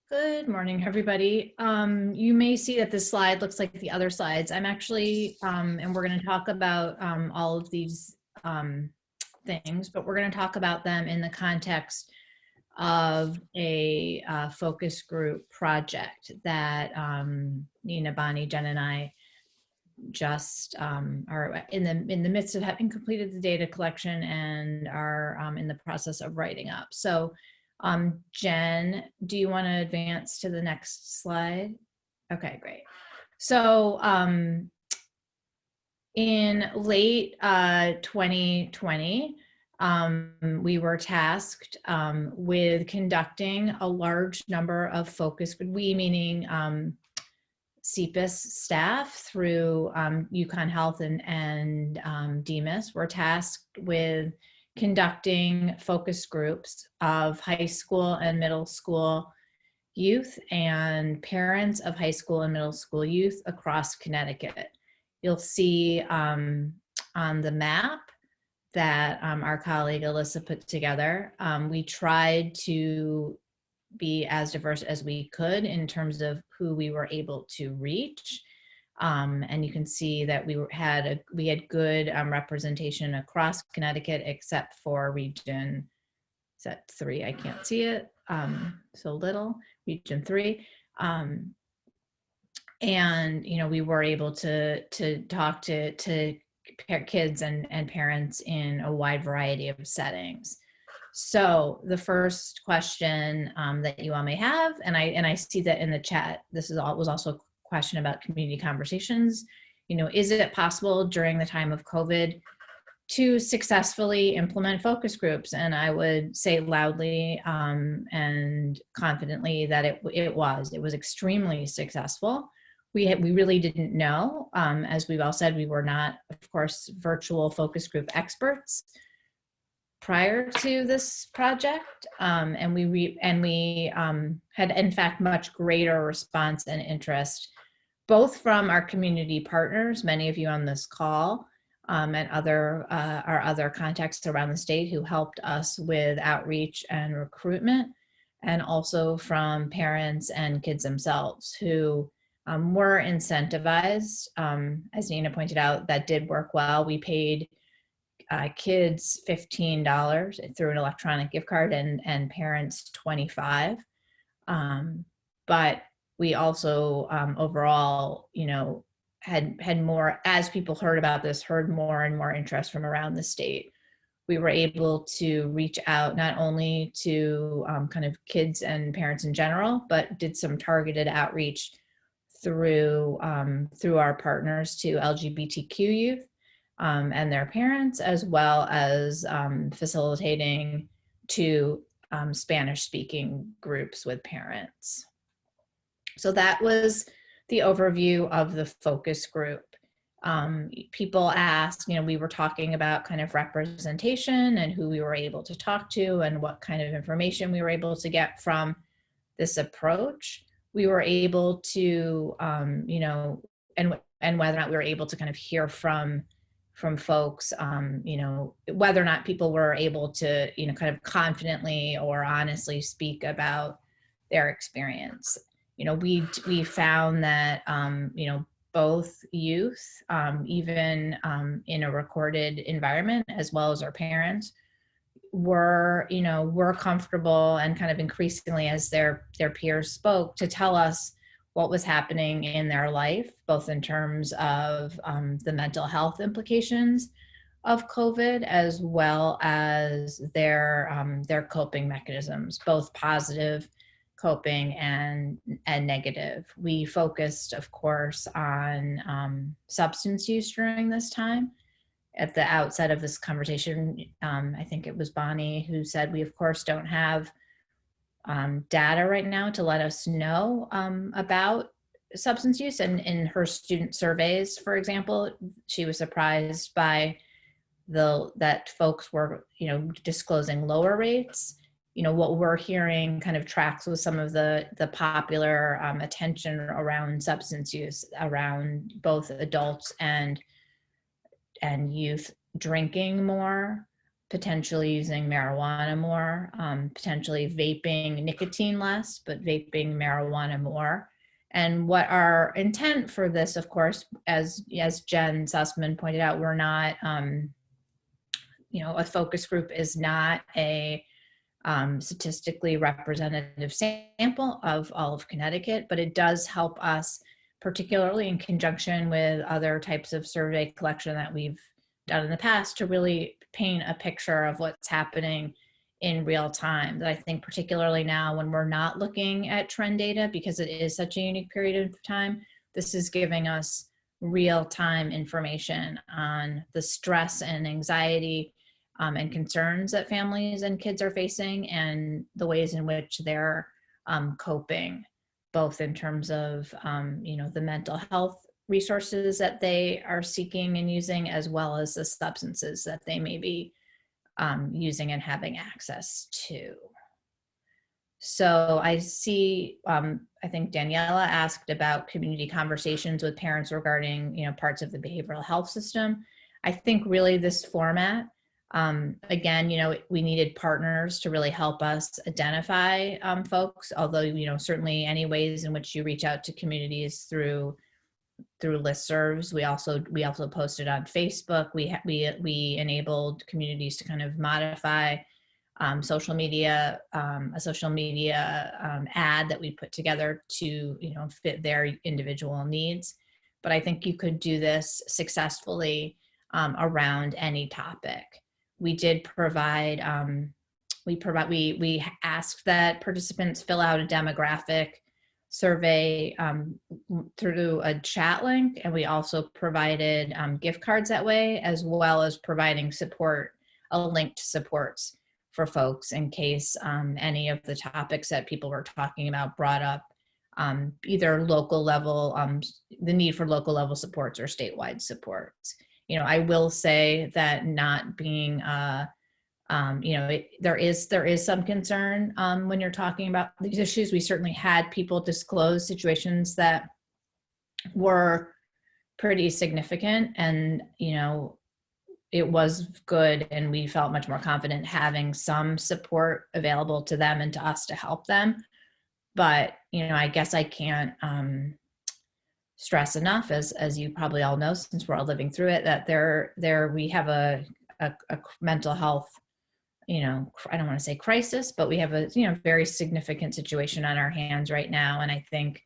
G: Good morning, everybody. You may see that this slide looks like the other slides. I'm actually, and we're going to talk about all of these things, but we're going to talk about them in the context of a focus group project that Nina, Bonnie, Jen, and I just are in the midst of having completed the data collection and are in the process of writing up. So Jen, do you want to advance to the next slide? Okay, great. So in late 2020, we were tasked with conducting a large number of focus, we meaning CPIS staff through UConn Health and DEMIS, were tasked with conducting focus groups of high school and middle school youth and parents of high school and middle school youth across Connecticut. You'll see on the map that our colleague Alyssa put together. We tried to be as diverse as we could in terms of who we were able to reach. And you can see that we had good representation across Connecticut, except for region, is that 3? I can't see it, so little, region 3. And, you know, we were able to talk to kids and parents in a wide variety of settings. So the first question that you all may have, and I see that in the chat, was also a question about community conversations. You know, is it possible during the time of COVID to successfully implement focus groups? And I would say loudly and confidently that it was extremely successful. We really didn't know, as we've all said, we were not, of course, virtual focus group experts prior to this project, and we had in fact much greater response and interest, both from our community partners, many of you on this call, and our other contacts around the state who helped us with outreach and recruitment, and also from parents and kids themselves who were incentivized. As Nina pointed out, that did work well. We paid kids $15 through an electronic gift card and parents $25. But we also overall, you know, had more, as people heard about this, heard more and more interest from around the state. We were able to reach out not only to kind of kids and parents in general, but did some targeted outreach through our partners to LGBTQ youth and their parents, as well as facilitating to Spanish-speaking groups with parents. So that was the overview of the focus group. People asked, you know, we were talking about kind of representation and who we were able to talk to and what kind of information we were able to get from this approach. We were able to, you know, and whether or not we were able to kind of hear from folks, you know, whether or not people were able to, you know, kind of confidently or honestly speak about their experience. You know, we found that, you know, both youth, even in a recorded environment, as well as our parents, were comfortable and kind of increasingly as their peers spoke to tell us what was happening in their life, both in terms of the mental health implications of COVID, as well as their coping mechanisms, both positive coping and negative. We focused, of course, on substance use during this time. At the outset of this conversation, I think it was Bonnie who said, we of course don't have data right now to let us know about substance use. And in her student surveys, for example, she was surprised by that folks were, you know, disclosing lower rates. what we're hearing kind of tracks with some of the popular attention around substance use around both adults and youth drinking more, potentially using marijuana more, potentially vaping nicotine less, but vaping marijuana more. And what our intent for this, of course, as Jen Sussman pointed out, we're not, a focus group is not a statistically representative sample of all of Connecticut, but it does help us, particularly in conjunction with other types of survey collection that we've done in the past, to really paint a picture of what's happening in real time. That I think particularly now when we're not looking at trend data, because it is such a unique period of time, this is giving us real-time information on the stress and anxiety and concerns that families and kids are facing, and the ways in which they're coping, both in terms of the mental health resources that they are seeking and using, as well as the substances that they may be using and having access to. So I see, I think Daniela asked about community conversations with parents regarding, parts of the behavioral health system. I think really this format, again, we needed partners to really help us identify folks, although, certainly any ways in which you reach out to communities through listservs. We also posted on Facebook. We enabled communities to kind of modify social media, a social media ad that we put together to fit their individual needs. But I think you could do this successfully around any topic. We did provide, we asked that participants fill out a demographic survey through a chat link, and we also provided gift cards that way, as well as providing support, a link to supports for folks in case any of the topics that people were talking about brought up either local level, the need for local level supports or statewide supports. I will say that not being there is some concern when you're talking about these issues. We certainly had people disclose situations that were pretty significant, and it was good, and we felt much more confident having some support available to them and to us to help them. But I guess I can't stress enough, as you probably all know, since we're all living through it, that we have a mental health, I don't want to say crisis, but we have a very significant situation on our hands right now. And I think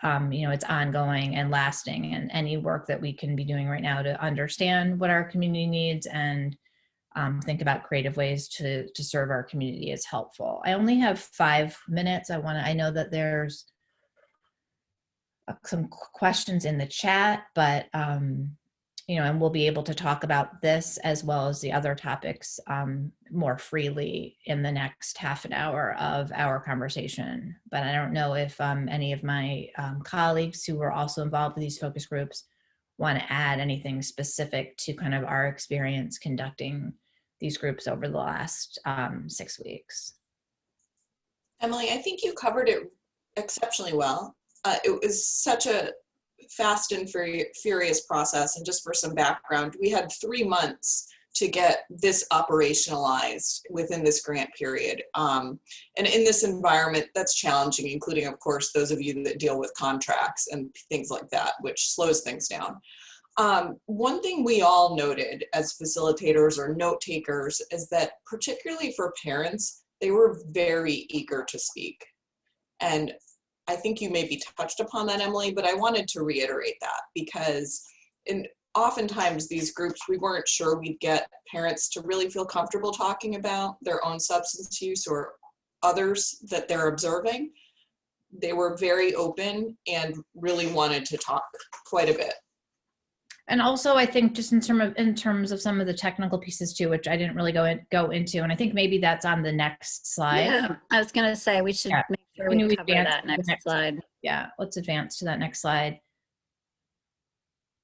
G: it's ongoing and lasting, and any work that we can be doing right now to understand what our community needs and think about creative ways to serve our community is helpful. I only have 5 minutes. I know that there's some questions in the chat, but and we'll be able to talk about this as well as the other topics more freely in the next half an hour of our conversation. But I don't know if any of my colleagues who were also involved with these focus groups want to add anything specific to kind of our experience conducting these groups over the last 6 weeks.
E: Emily, I think you covered it exceptionally well. It was such a fast and furious process. And just for some background, we had 3 months to get this operationalized within this grant period. And in this environment, that's challenging, including, of course, those of you that deal with contracts and things like that, which slows things down. One thing we all noted as facilitators or note takers is that particularly for parents, they were very eager to speak. And I think you maybe touched upon that, Emily, but I wanted to reiterate that because oftentimes these groups, we weren't sure we'd get parents to really feel comfortable talking about their own substance use or others that they're observing. They were very open and really wanted to talk quite a bit.
G: And also, I think just in terms of some of the technical pieces too, which I didn't really go into, and I think maybe that's on the next slide.
F: Yeah, I was going to say we should make sure we cover that next slide.
G: Yeah, let's advance to that next slide.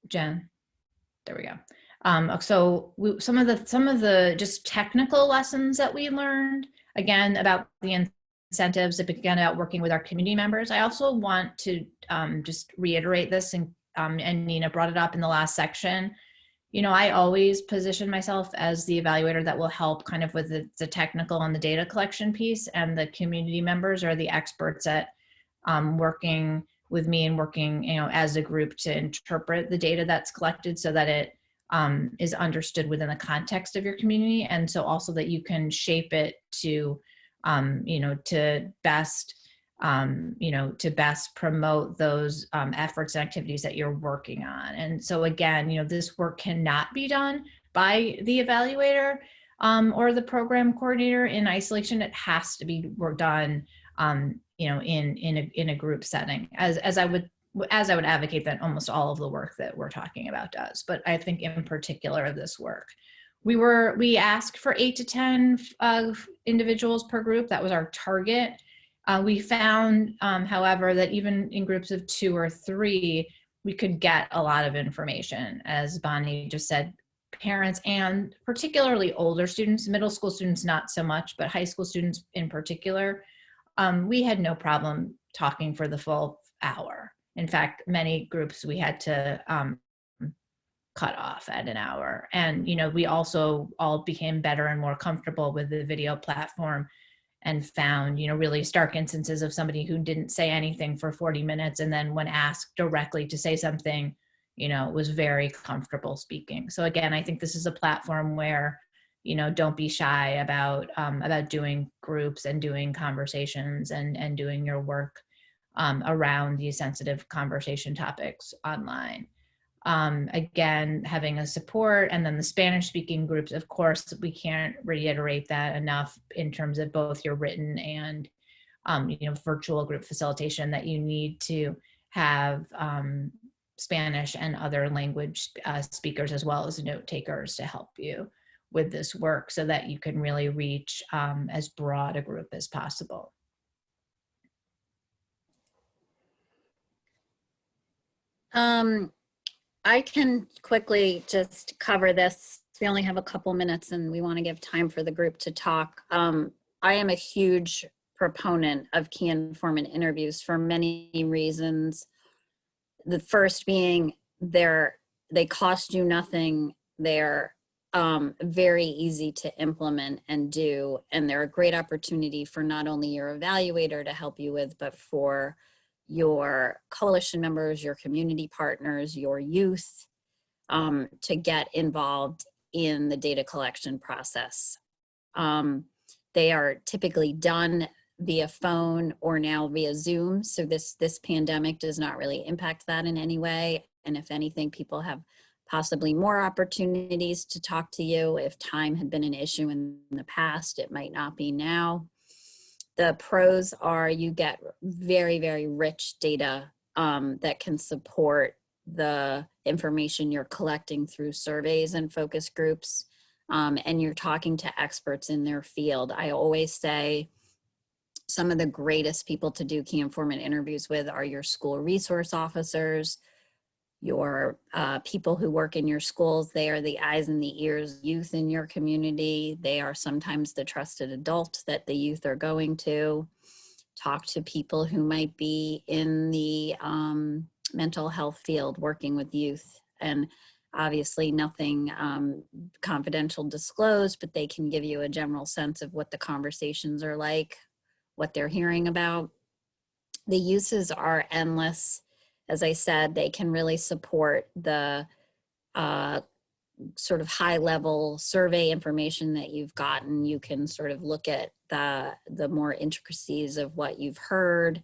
G: Jen, there we go. So some of the just technical lessons that we learned. again, about the incentives, again, about working with our community members. I also want to just reiterate this, and Nina brought it up in the last section. You know, I always position myself as the evaluator that will help kind of with the technical and the data collection piece, and the community members are the experts at working with me and working, you know, as a group to interpret the data that's collected so that it is understood within the context of your community. And so also that you can shape it to, you know, to best, you know, to best promote those efforts and activities that you're working on. And so again, you know, this work cannot be done by the evaluator or the program coordinator in isolation. It has to be done, you know, in a group setting, as I would advocate that almost all of the work that we're talking about does. But I think in particular this work, we asked for 8 to 10 individuals per group. That was our target. We found, however, that even in groups of 2 or 3, we could get a lot of information. As Bonnie just said, parents and particularly older students, middle school students not so much, but high school students in particular, we had no problem talking for the full hour. In fact, many groups we had to cut off at an hour. And, you know, we also all became better and more comfortable with the video platform, and found, you know, really stark instances of somebody who didn't say anything for 40 minutes. And then when asked directly to say something, you know, was very comfortable speaking. So again, I think this is a platform where, you know, don't be shy about doing groups and doing conversations and doing your work around these sensitive conversation topics online. Again, having a support, and then the Spanish speaking groups, of course, we can't reiterate that enough in terms of both your written and, you know, virtual group facilitation, that you need to have Spanish and other language speakers as well as note takers to help you with this work so that you can really reach as broad a group as possible.
F: I can quickly just cover this. We only have a couple minutes and we want to give time for the group to talk. I am a huge proponent of key informant interviews for many reasons. The first being they cost you nothing. They're very easy to implement and do, and they're a great opportunity for not only your evaluator to help you with, but for your coalition members, your community partners, your youth, to get involved in the data collection process. They are typically done via phone or now via Zoom. So this pandemic does not really impact that in any way. And if anything, people have possibly more opportunities to talk to you. If time had been an issue in the past, it might not be now. The pros are you get very, very rich data that can support the information you're collecting through surveys and focus groups, and you're talking to experts in their field. I always say some of the greatest people to do key informant interviews with are your school resource officers, your people who work in your schools. They are the eyes and the ears of youth in your community. They are sometimes the trusted adult that the youth are going to. Talk to people who might be in the mental health field working with youth. And obviously nothing confidential disclosed, but they can give you a general sense of what the conversations are like, what they're hearing about. The uses are endless. As I said, they can really support the sort of high level survey information that you've gotten. You can sort of look at the more intricacies of what you've heard.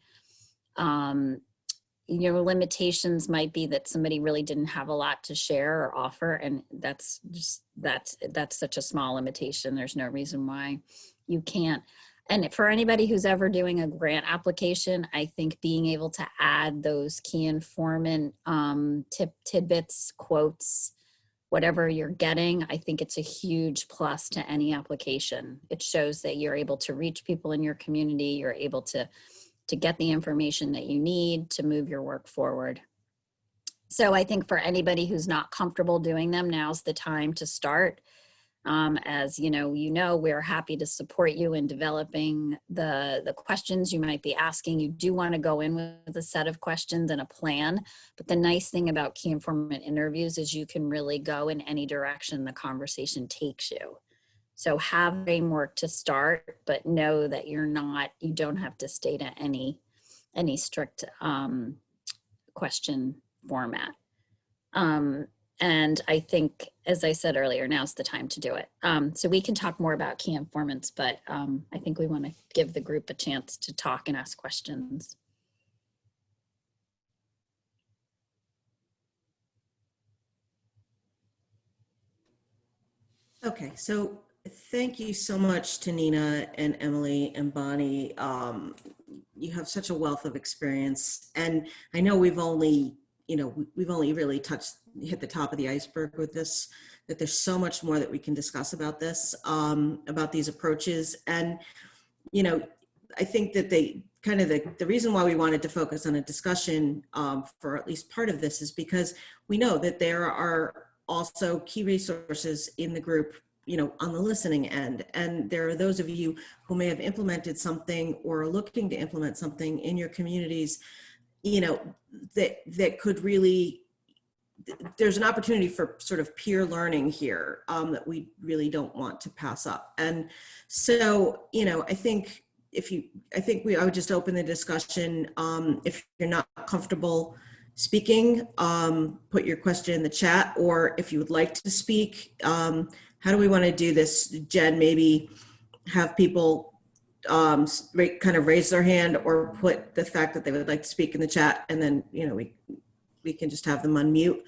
F: Your limitations might be that somebody really didn't have a lot to share or offer, and that's such a small limitation. There's no reason why you can't. And for anybody who's ever doing a grant application, I think being able to add those key informant tidbits, quotes, whatever you're getting, I think it's a huge plus to any application. It shows that you're able to reach people in your community, you're able to get the information that you need to move your work forward. So I think for anybody who's not comfortable doing them, now's the time to start. As you know, we're happy to support you in developing the questions you might be asking. You do want to go in with a set of questions and a plan, but the nice thing about key informant interviews is you can really go in any direction the conversation takes you. So have a framework to start, but know that you don't have to stay to any strict question format. And I think, as I said earlier, now's the time to do it. So we can talk more about key informants, but I think we want to give the group a chance to talk and ask questions.
B: Okay, so thank you so much to Nina and Emily and Bonnie. You have such a wealth of experience, and I know we've only really hit the top of the iceberg with this, that there's so much more that we can discuss about this, about these approaches. And, I think that the reason why we wanted to focus on a discussion for at least part of this is because we know that there are also key resources in the group, on the listening end. And there are those of you who may have implemented something or are looking to implement something in your communities, that could really, there's an opportunity for sort of peer learning here that we really don't want to pass up. And so, I would just open the discussion. If you're not comfortable speaking, put your question in the chat, or if you would like to speak, how do we want to do this? Jen, maybe have people kind of raise their hand or put the fact that they would like to speak in the chat, and then we can just have them unmute.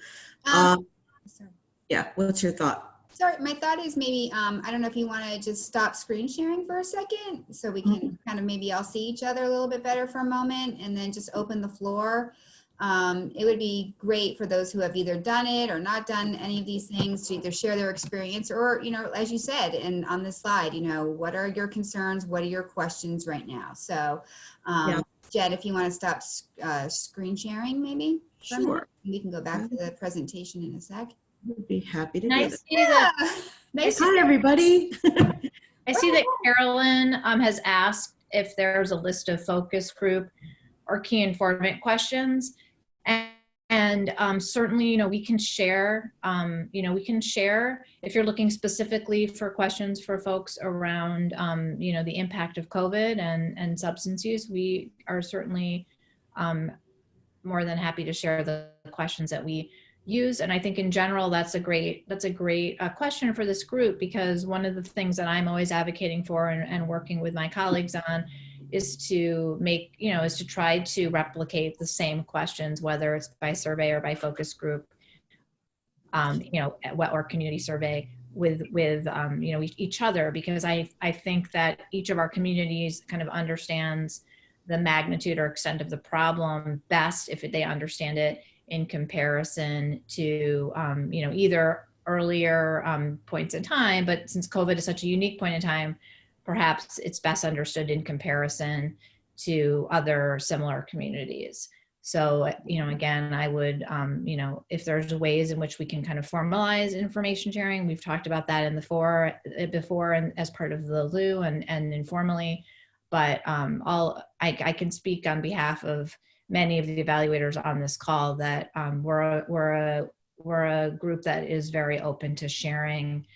B: Yeah, what's your thought?
D: Sorry, my thought is maybe, I don't know if you want to just stop screen sharing for a second so we can kind of maybe all see each other a little bit better for a moment, and then just open the floor. It would be great for those who have either done it or not done any of these things to either share their experience or, as you said, and on this slide, what are your concerns? What are your questions right now? So,
B: Yeah.
D: Jed, if you want to stop screen sharing, maybe.
B: Sure.
D: We can go back to the presentation in a sec.
B: I'd be happy to do
G: Nice
B: that.
G: to see that.
D: Nice.
B: Hi, everybody.
G: I see that Carolyn has asked if there's a list of focus group or key informant questions. And certainly, we can share, if you're looking specifically for questions for folks around, the impact of COVID and substance use, we are certainly more than happy to share the questions that we use. And I think in general, that's a great question for this group, because one of the things that I'm always advocating for and working with my colleagues on is to try to replicate the same questions, whether it's by survey or by focus group, or community survey with each other, because I think that each of our communities kind of understands the magnitude or extent of the problem best if they understand it in comparison to, either earlier points in time, but since COVID is such a unique point in time, perhaps it's best understood in comparison to other similar communities. So, again, I would, if there's ways in which we can kind of formalize information sharing, we've talked about that in the before and as part of the LU and informally, but I can speak on behalf of many of the evaluators on this call that we're a group that is very open to sharing,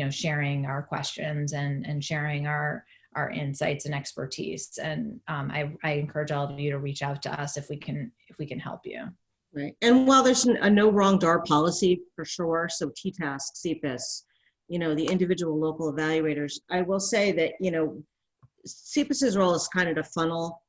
G: sharing our questions and sharing our insights and expertise. And I encourage all of you to reach out to us if we can help you.
B: Right. And while there's a no wrong door policy for sure, so TTASC, CPIS, the individual local evaluators, I will say that, CPIS's role is kind of to funnel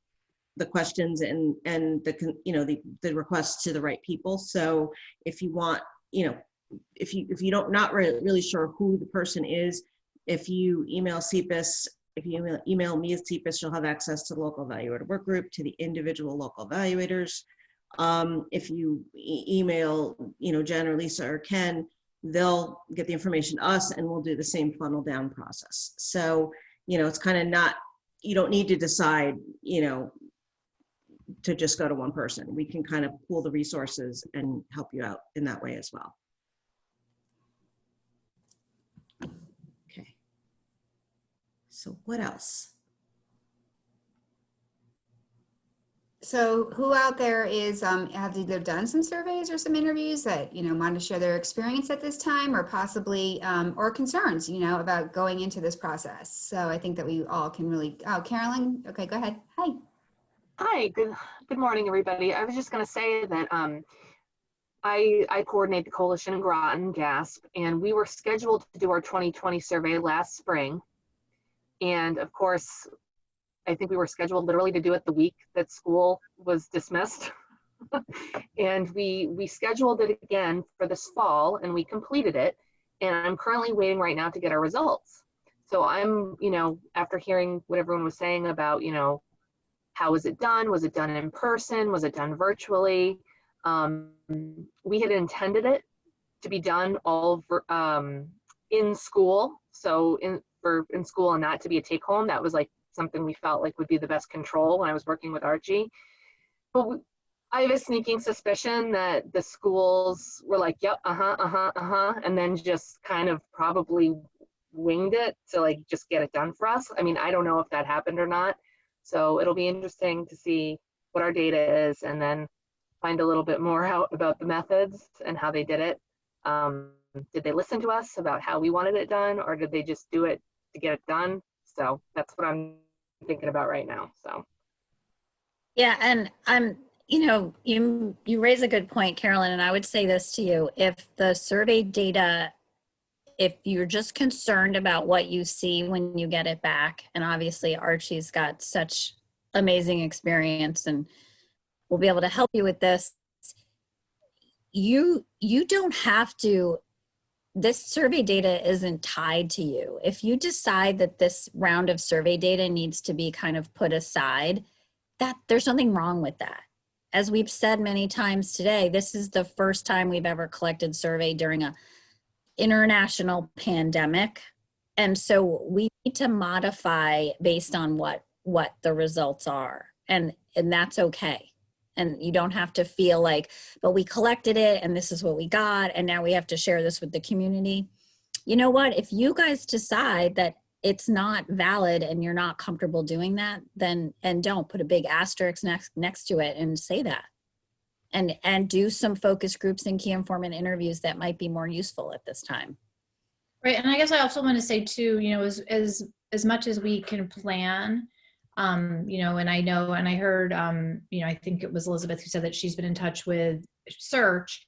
B: the questions and the requests to the right people. So if you want, if you don't not really sure who the person is, if you email CPIS, if you email me as CPIS, you'll have access to the local evaluator work group, to the individual local evaluators. If you email, Jen or Lisa or Ken, they'll get the information to us and we'll do the same funnel down process. So, it's kind of not, you don't need to decide, to just go to one person. We can kind of pool the resources and help you out in that way as well. So what else?
D: So who out there is have either done some surveys or some interviews that want to share their experience at this time, or possibly or concerns about going into this process? So I think that we all can really. Oh, Carolyn. Okay, go ahead. Hi.
H: Hi. Good morning, everybody. I was just going to say that I coordinate the coalition in Groton, GASP, and we were scheduled to do our 2020 survey last spring, and of course, I think we were scheduled literally to do it the week that school was dismissed. And we scheduled it again for this fall, and we completed it. And I'm currently waiting right now to get our results. So I'm, after hearing what everyone was saying about, how was it done? Was it done in person? Was it done virtually? We had intended it to be done all in school. So in school and not to be a take home. That was like something we felt like would be the best control when I was working with Archie. But I have a sneaking suspicion that the schools were like, yep, and then just kind of probably winged it to like just get it done for us. I mean, I don't know if that happened or not. So it'll be interesting to see what our data is and then find a little bit more out about the methods and how they did it. Did they listen to us about how we wanted it done, or did they just do it to get it done? So that's what I'm thinking about right now. So
F: Yeah, and you raise a good point, Carolyn, and I would say this to you: if the survey data, if you're just concerned about what you see when you get it back, and obviously Archie's got such amazing experience and will be able to help you with this, you don't have to. This survey data isn't tied to you. If you decide that this round of survey data needs to be kind of put aside, that there's nothing wrong with that. As we've said many times today, this is the first time we've ever collected survey during an international pandemic. And so we need to modify based on what the results are. And that's okay. And you don't have to feel like, but we collected it and this is what we got, and now we have to share this with the community. You know what? If you guys decide that it's not valid and you're not comfortable doing that, then, and don't put a big asterisk next to it and say that. And do some focus groups and key informant interviews that might be more useful at this time.
G: Right, and I guess I also want to say too, as much as we can plan, and I know, and I heard, I think it was Elizabeth who said that she's been in touch with Search.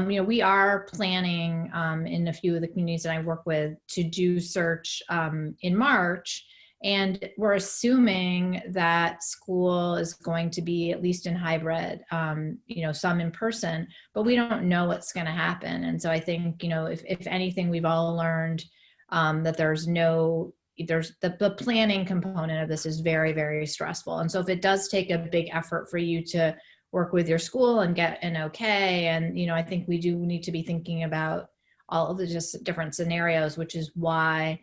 G: We are planning in a few of the communities that I work with to do Search in March. And we're assuming that school is going to be at least in hybrid, some in person, but we don't know what's going to happen. And so I think, if anything, we've all learned that the planning component of this is very, very stressful. And so if it does take a big effort for you to work with your school and get an okay, and, I think we do need to be thinking about all of the just different scenarios, which is why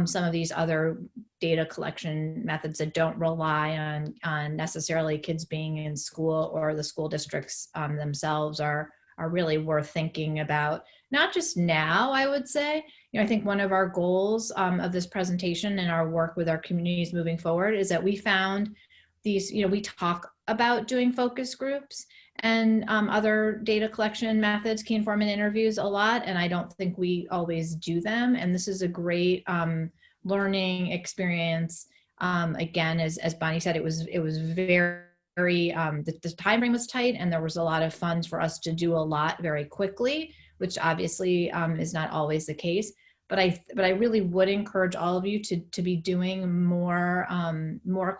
G: some of these other data collection methods that don't rely on necessarily kids being in school or the school districts themselves are really worth thinking about. Not just now, I would say. I think one of our goals of this presentation and our work with our communities moving forward is that we found these, we talk about doing focus groups and other data collection methods, key informant interviews a lot, and I don't think we always do them. And this is a great learning experience. Again, as Bonnie said, it was very, the time frame was tight, and there was a lot of funds for us to do a lot very quickly, which obviously is not always the case. But I really would encourage all of you to be doing more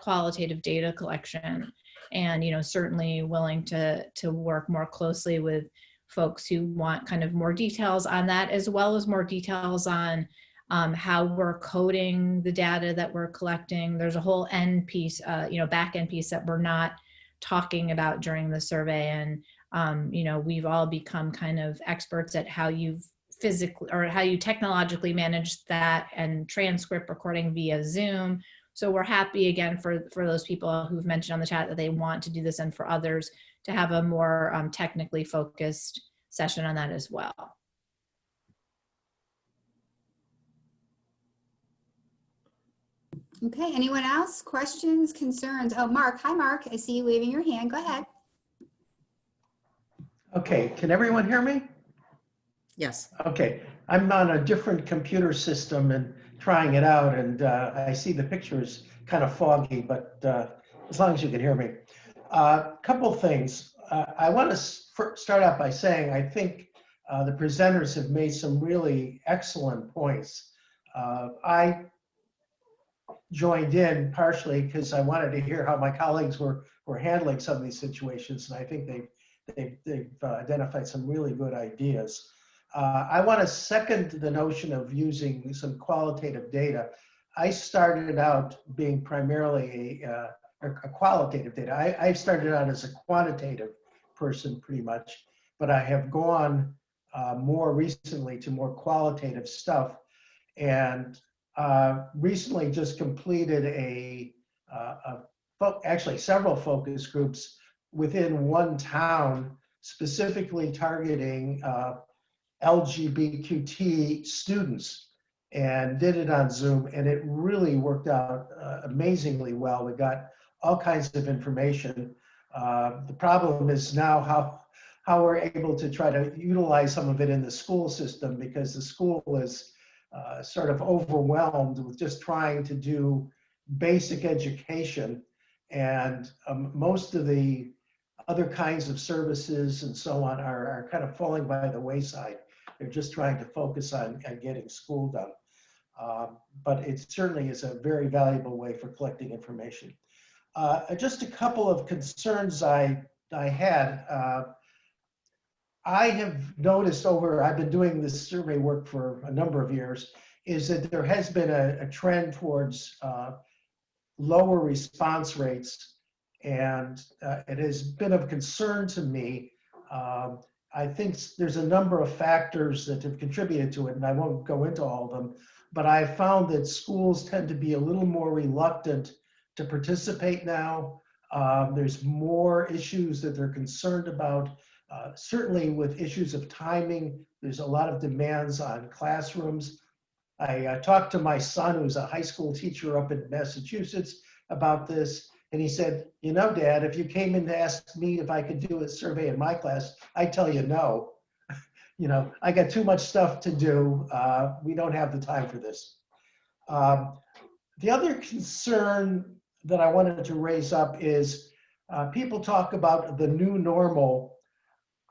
G: qualitative data collection, and certainly willing to work more closely with folks who want kind of more details on that, as well as more details on how we're coding the data that we're collecting. There's a whole end piece, back end piece that we're not talking about during the survey, and we've all become kind of experts at how you technologically manage that and transcript recording via Zoom. So we're happy again for those people who've mentioned on the chat that they want to do this, and for others to have a more technically focused session on that as well.
D: Okay, anyone else? Questions, concerns? Oh, Mark. Hi, Mark. I see you waving your hand. Go ahead.
I: Okay, can everyone hear me?
B: Yes.
I: Okay, I'm on a different computer system and trying it out, and I see the pictures kind of foggy, but as long as you can hear me. Couple things. I want to start out by saying I think the presenters have made some really excellent points. I joined in partially because I wanted to hear how my colleagues were handling some of these situations, and I think they've identified some really good ideas. I want to second the notion of using some qualitative data. I started out being primarily a qualitative data. I started out as a quantitative person pretty much, but I have gone more recently to more qualitative stuff. And recently just completed actually several focus groups within one town, specifically targeting LGBTQ students, and did it on Zoom, and it really worked out amazingly well. We got all kinds of information. The problem is now how we're able to try to utilize some of it in the school system, because the school is sort of overwhelmed with just trying to do basic education, and most of the other kinds of services and so on are kind of falling by the wayside. They're just trying to focus on getting school done. But it certainly is a very valuable way for collecting information. Just a couple of concerns I had. I have noticed I've been doing this survey work for a number of years, is that there has been a trend towards lower response rates, and it has been of concern to me. I think there's a number of factors that have contributed to it, and I won't go into all of them, but I found that schools tend to be a little more reluctant to participate now. There's more issues that they're concerned about. Certainly with issues of timing, there's a lot of demands on classrooms. I talked to my son, who's a high school teacher up in Massachusetts, about this, and he said, you know, Dad, if you came in to ask me if I could do a survey in my class, I'd tell you no. You know, I got too much stuff to do. We don't have the time for this. The other concern that I wanted to raise up is people talk about the new normal.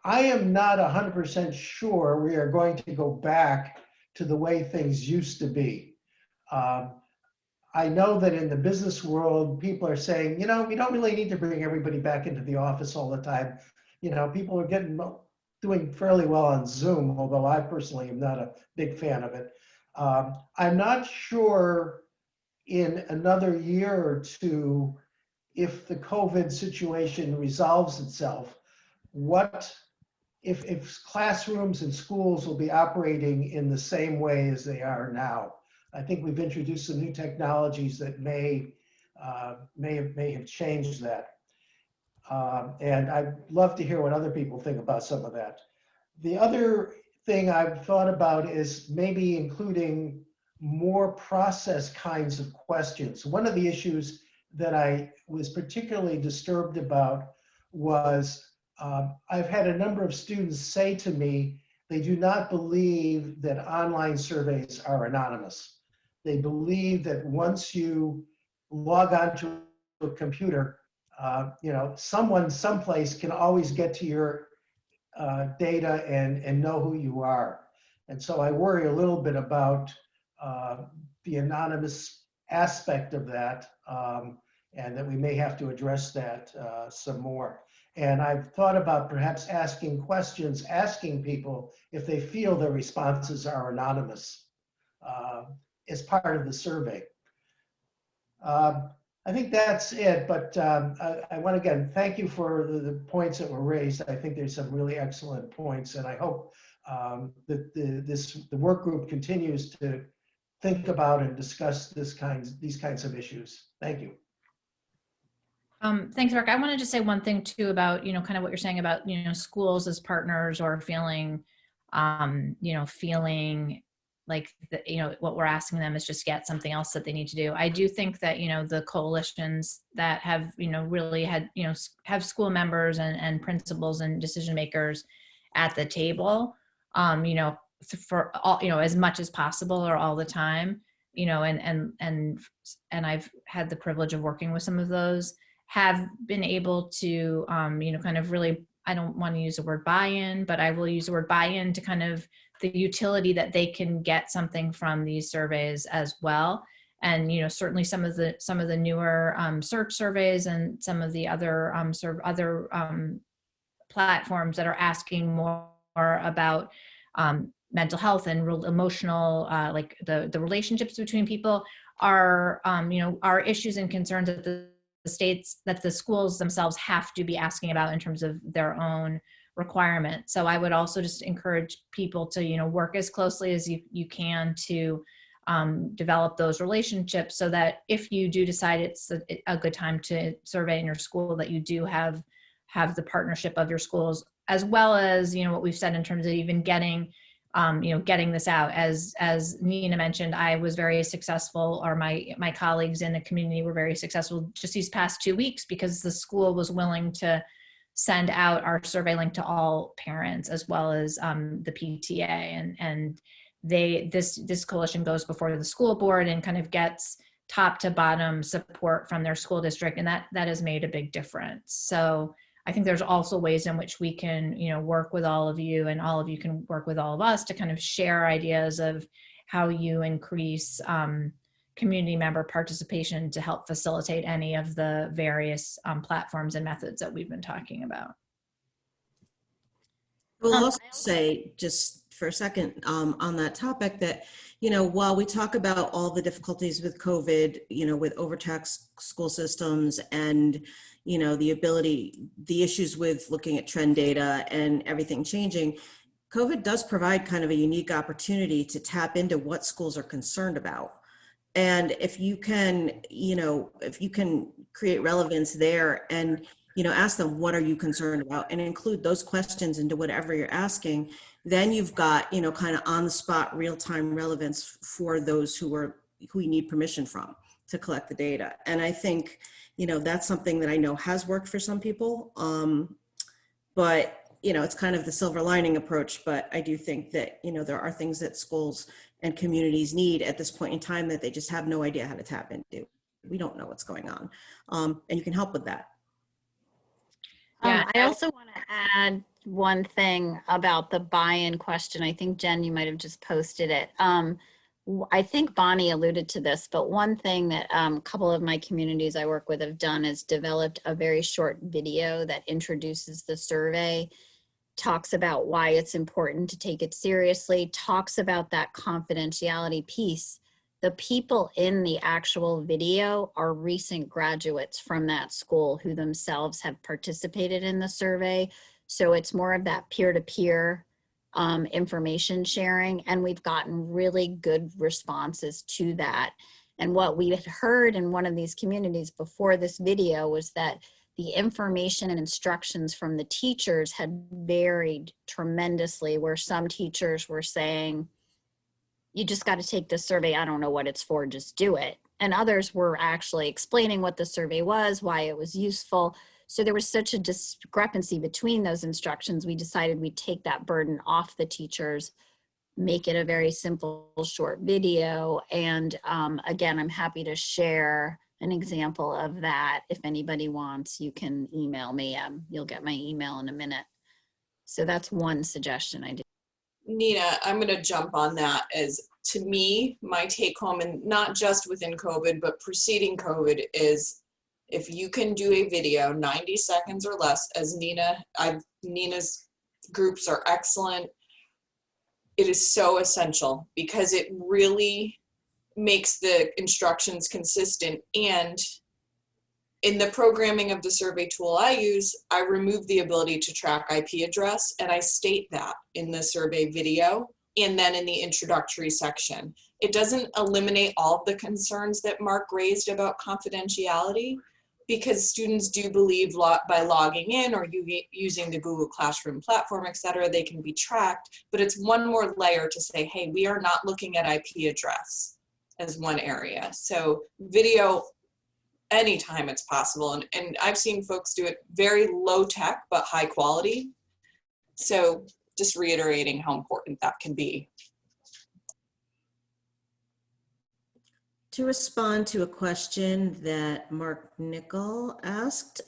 I: I am not 100% sure we are going to go back to the way things used to be. I know that in the business world, people are saying, you know, we don't really need to bring everybody back into the office all the time. You know, people are doing fairly well on Zoom, although I personally am not a big fan of it. I'm not sure in another year or two, if the COVID situation resolves itself, if classrooms and schools will be operating in the same way as they are now. I think we've introduced some new technologies that may have changed that. And I'd love to hear what other people think about some of that. The other thing I've thought about is maybe including more process kinds of questions. One of the issues that I was particularly disturbed about was I've had a number of students say to me they do not believe that online surveys are anonymous. They believe that once you log onto a computer, you know, someone someplace can always get to your data and know who you are. And so I worry a little bit about the anonymous aspect of that, and that we may have to address that some more. And I've thought about perhaps asking questions, asking people if they feel their responses are anonymous as part of the survey. I think that's it, but I want to again thank you for the points that were raised. I think there's some really excellent points, and I hope that the work group continues to think about and discuss these kinds of issues. Thank you.
G: Thanks, Mark. I want to just say one thing too about, you know, kind of what you're saying about, you know, schools as partners or feeling, you know, feeling what we're asking them is just get something else that they need to do. I do think that, the coalitions that have, really had, have school members and principals and decision makers at the table, for all, as much as possible or all the time, and I've had the privilege of working with some of those, have been able to, kind of really, I don't want to use the word buy-in, but I will use the word buy-in to kind of the utility that they can get something from these surveys as well. And, certainly some of the newer search surveys and some of the other platforms that are asking more about mental health and emotional, like the relationships between people are, are issues and concerns that the schools themselves have to be asking about in terms of their own requirement. So I would also just encourage people to, work as closely as you can to develop those relationships, so that if you do decide it's a good time to survey in your school, that you do have the partnership of your schools, as well as, what we've said in terms of even getting this out. As Nina mentioned, I was very successful, or my colleagues in the community were very successful just these past 2 weeks, because the school was willing to send out our survey link to all parents, as well as the PTA, and this coalition goes before the school board and kind of gets top to bottom support from their school district, and that has made a big difference. So I think there's also ways in which we can, work with all of you, and all of you can work with all of us to kind of share ideas of how you increase community member participation to help facilitate any of the various platforms and methods that we've been talking about.
B: We'll also say, just for a second, on that topic, that, while we talk about all the difficulties with COVID, with overtaxed school systems and, the issues with looking at trend data and everything changing, COVID does provide kind of a unique opportunity to tap into what schools are concerned about. And if you can, create relevance there and, ask them, what are you concerned about, and include those questions into whatever you're asking, then you've got, kind of on the spot, real-time relevance for those who you need permission from to collect the data. And I think, that's something that I know has worked for some people. But, it's kind of the silver lining approach, but I do think that, there are things that schools and communities need at this point in time that they just have no idea how to tap into. We don't know what's going on. And you can help with that.
F: Yeah, I also want to add one thing about the buy-in question. I think, Jen, you might have just posted it. I think Bonnie alluded to this, but one thing that a couple of my communities I work with have done is developed a very short video that introduces the survey, talks about why it's important to take it seriously, talks about that confidentiality piece. The people in the actual video are recent graduates from that school who themselves have participated in the survey. So it's more of that peer-to-peer information sharing, and we've gotten really good responses to that. And what we had heard in one of these communities before this video was that the information and instructions from the teachers had varied tremendously, where some teachers were saying, you just got to take this survey. I don't know what it's for, just do it. And others were actually explaining what the survey was, why it was useful. So there was such a discrepancy between those instructions. We decided we'd take that burden off the teachers, make it a very simple, short video. And again, I'm happy to share an example of that. If anybody wants, you can email me. You'll get my email in a minute. So that's one suggestion I did.
E: Nina, I'm going to jump on that. As to me, my take home, and not just within COVID, but preceding COVID, is if you can do a video 90 seconds or less, as Nina's groups are excellent. It is so essential because it really makes the instructions consistent. And in the programming of the survey tool I use, I remove the ability to track IP address, and I state that in the survey video and then in the introductory section. It doesn't eliminate all of the concerns that Mark raised about confidentiality, because students do believe by logging in or using the Google Classroom platform, et cetera, they can be tracked. But it's one more layer to say, hey, we are not looking at IP address as one area. So video, anytime it's possible. And I've seen folks do it very low tech, but high quality. So just reiterating how important that can be.
B: To respond to a question that Mark Nickel asked,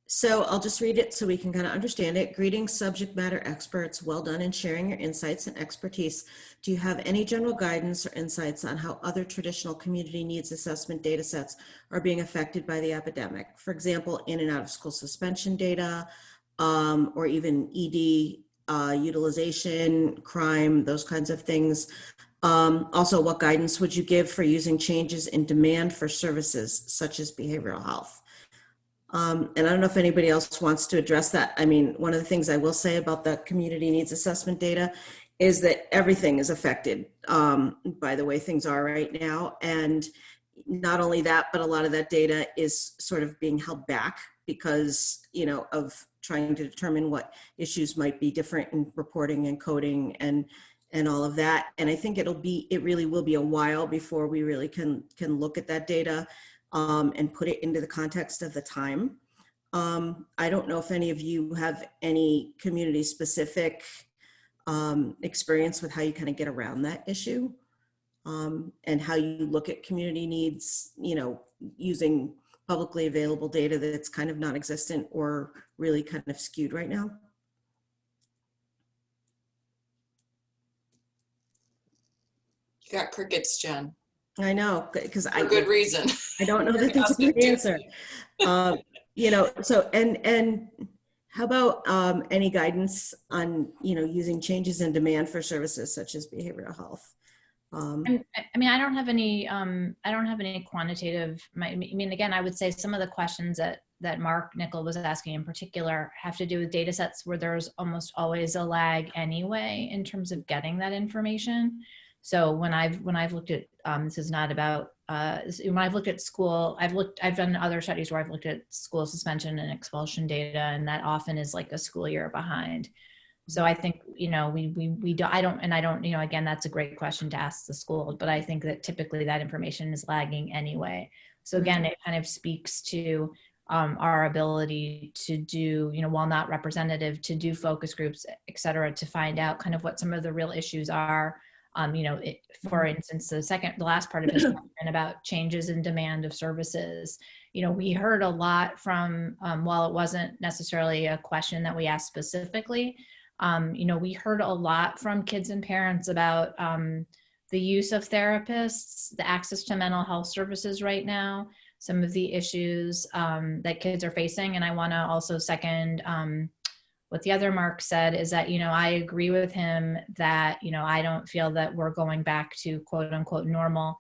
B: so I'll just read it so we can kind of understand it. Greetings, subject matter experts. Well done in sharing your insights and expertise. Do you have any general guidance or insights on how other traditional community needs assessment data sets are being affected by the epidemic? For example, in and out of school suspension data, or even ED utilization, crime, those kinds of things. Also, what guidance would you give for using changes in demand for services such as behavioral health? And I don't know if anybody else wants to address that. I mean, one of the things I will say about the community needs assessment data is that everything is affected by the way things are right now. And not only that, but a lot of that data is sort of being held back because, you know, of trying to determine what issues might be different in reporting and coding and all of that. And I think it really will be a while before we really can look at that data and put it into the context of the time. I don't know if any of you have any community specific experience with how you kind of get around that issue and how you look at community needs, you know, using publicly available data that's kind of non-existent or really kind of skewed right now.
E: You got crickets, Jen.
B: I know, because
E: For good reason.
B: I don't know that that's a good answer. You know, so, and how about any guidance on, you know, using changes in demand for services such as behavioral health?
G: I mean, I don't have any quantitative, I mean, again, I would say some of the questions that Mark Nickel was asking in particular have to do with data sets where there's almost always a lag anyway in terms of getting that information. So when I've looked at, this is not about, when I've looked at school, I've done other studies where I've looked at school suspension and expulsion data, and that often is like a school year behind. So I think, you know, I don't, you know, again, that's a great question to ask the school, but I think that typically that information is lagging anyway. So again, it kind of speaks to our ability to do, you know, while not representative, to do focus groups, et cetera, to find out kind of what some of the real issues are. You know, for instance, the last part of his question about changes in demand of services, you know, we heard a lot from, while it wasn't necessarily a question that we asked specifically, you know, we heard a lot from kids and parents about the use of therapists, the access to mental health services right now, some of the issues that kids are facing. And I want to also second what the other Mark said is that, you know, I agree with him that, you know, I don't feel that we're going back to quote unquote normal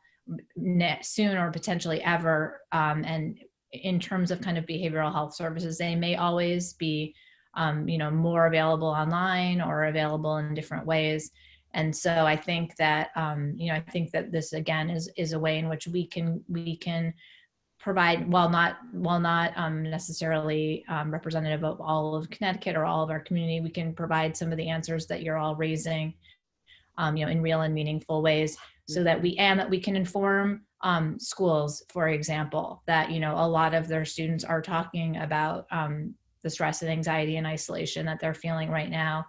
G: soon or potentially ever. And in terms of kind of behavioral health services, they may always be, you know, more available online or available in different ways. And so I think that, you know, I think that this again is a way in which we can provide, while not necessarily representative of all of Connecticut or all of our community, we can provide some of the answers that you're all raising, you know, in real and meaningful ways, so that we can inform schools, for example, that, you know, a lot of their students are talking about the stress and anxiety and isolation that they're feeling right now.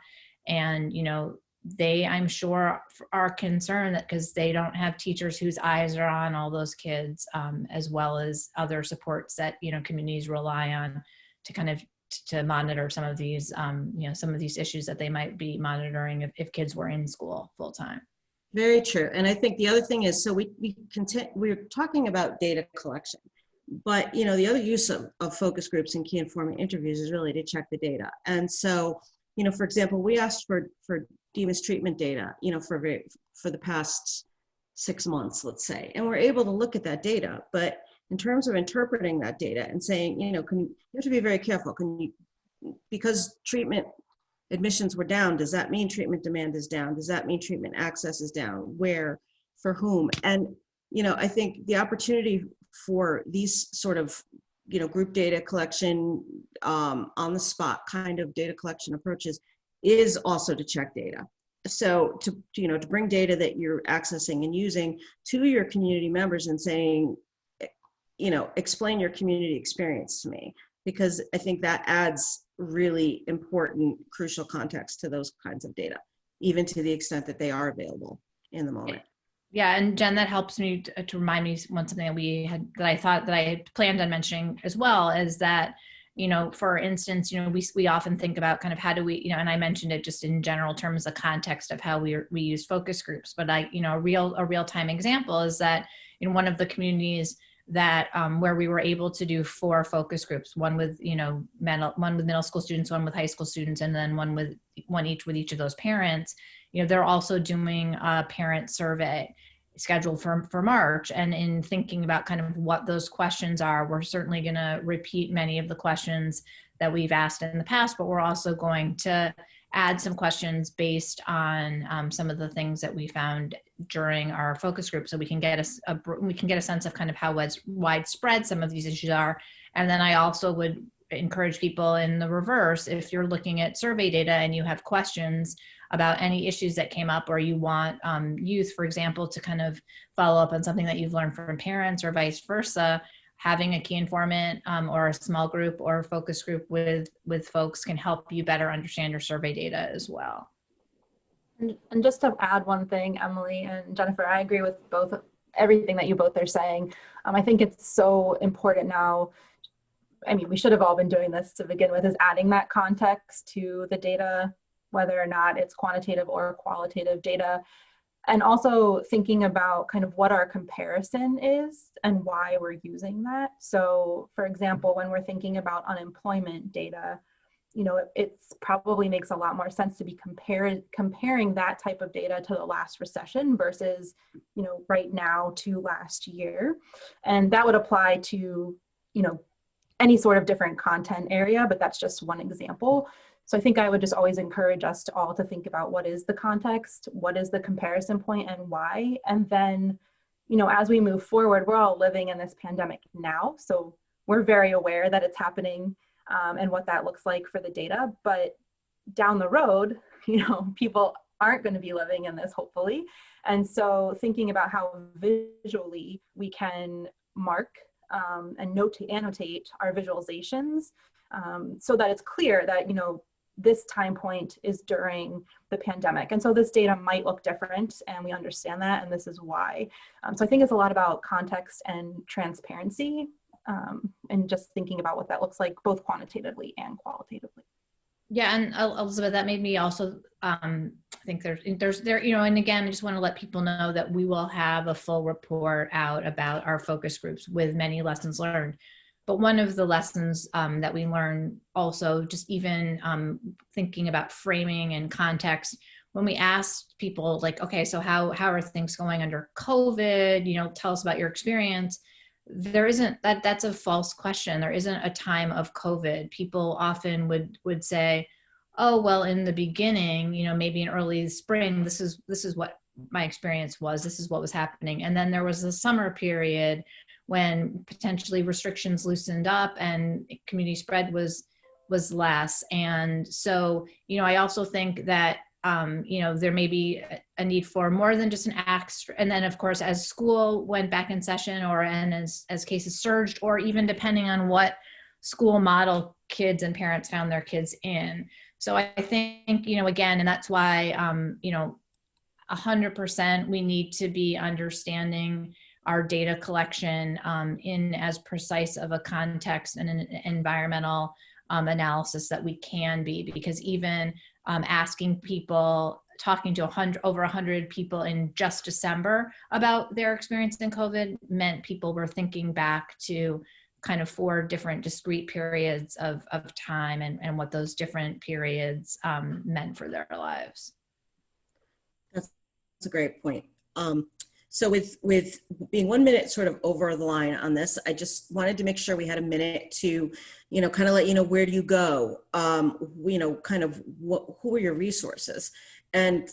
G: And, you know, they, I'm sure, are concerned that because they don't have teachers whose eyes are on all those kids, as well as other supports that, you know, communities rely on to kind of to monitor some of these, you know, some of these issues that they might be monitoring if kids were in school full time.
B: Very true. And I think the other thing is, so we're talking about data collection, but, you know, the other use of focus groups and key informing interviews is really to check the data. And so, you know, for example, we asked for DMIS treatment data, you know, for the past 6 months, let's say, and we're able to look at that data. But in terms of interpreting that data and saying, you know, you have to be very careful. Because treatment admissions were down, does that mean treatment demand is down? Does that mean treatment access is down? Where, for whom? And, you know, I think the opportunity for these sort of, group data collection, on the spot kind of data collection approaches is also to check data. So to bring data that you're accessing and using to your community members and saying, explain your community experience to me, because I think that adds really important, crucial context to those kinds of data, even to the extent that they are available in the moment.
G: Yeah, and Jen, that helps me to remind me one something that I thought that I had planned on mentioning as well, is that, for instance, we often think about kind of how do we, and I mentioned it just in general terms, the context of how we use focus groups, but a real-time example is that in one of the communities that where we were able to do 4 focus groups, one with middle school students, one with high school students, and then one each with each of those parents. They're also doing a parent survey scheduled for March. And in thinking about kind of what those questions are, we're certainly going to repeat many of the questions that we've asked in the past, but we're also going to add some questions based on some of the things that we found during our focus group, so we can get a sense of kind of how widespread some of these issues are. And then I also would encourage people in the reverse, if you're looking at survey data and you have questions about any issues that came up, or you want youth, for example, to kind of follow up on something that you've learned from parents or vice versa, having a key informant or a small group or a focus group with folks can help you better understand your survey data as well.
C: And just to add one thing, Emily and Jennifer, I agree with everything that you both are saying. I think it's so important now. I mean, we should have all been doing this to begin with, is adding that context to the data, whether or not it's quantitative or qualitative data, and also thinking about kind of what our comparison is and why we're using that. So for example, when we're thinking about unemployment data, it probably makes a lot more sense to be comparing that type of data to the last recession versus, right now to last year. And that would apply to, any sort of different content area, but that's just one example. So I think I would just always encourage us to all to think about what is the context, what is the comparison point, and why. And then, as we move forward, we're all living in this pandemic now. So we're very aware that it's happening and what that looks like for the data. But down the road, people aren't going to be living in this, hopefully. And so thinking about how visually we can mark and annotate our visualizations so that it's clear that, this time point is during the pandemic. And so this data might look different, and we understand that, and this is why. So I think it's a lot about context and transparency, and just thinking about what that looks like both quantitatively and qualitatively.
G: Yeah, and Elizabeth, that made me also think there's and again, I just want to let people know that we will have a full report out about our focus groups with many lessons learned. But one of the lessons that we learned also, just even thinking about framing and context, when we asked people like, okay, so how are things going under COVID? Tell us about your experience. There isn't that's a false question. There isn't a time of COVID. People often would say, oh, well, in the beginning, maybe in early spring, this is what my experience was. This is what was happening. And then there was the summer period when potentially restrictions loosened up and community spread was less. And so, I also think that, there may be a need for more than just an extra. And then of course, as school went back in session and as cases surged, or even depending on what school model kids and parents found their kids in. So I think, again, and that's why, 100% we need to be understanding our data collection in as precise of a context and an environmental analysis that we can be, because even asking people, talking to over 100 people in just December about their experience in COVID meant people were thinking back to kind of 4 different discrete periods of time and what those different periods meant for their lives.
B: That's a great point. So with being 1 minute sort of over the line on this, I just wanted to make sure we had a minute to, kind of let you know, where do you go? Kind of who are your resources? And,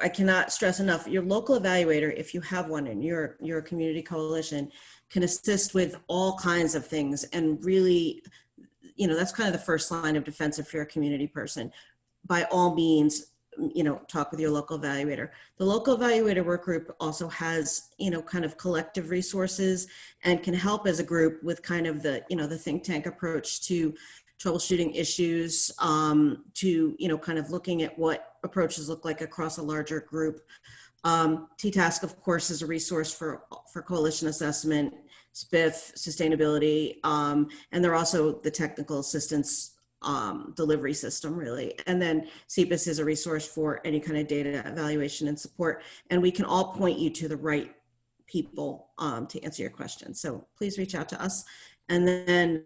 B: I cannot stress enough, your local evaluator, if you have one in your community coalition, can assist with all kinds of things. And really, you know, that's kind of the first line of defense if you're a community person. By all means, you know, talk with your local evaluator. The local evaluator work group also has, you know, kind of collective resources and can help as a group with kind of the, you know, the think tank approach to troubleshooting issues, to, you know, kind of looking at what approaches look like across a larger group. TTASC, of course, is a resource for coalition assessment, SPIF, sustainability, and they're also the technical assistance delivery system, really. And then CPAS is a resource for any kind of data evaluation and support. And we can all point you to the right people to answer your questions. So please reach out to us. And then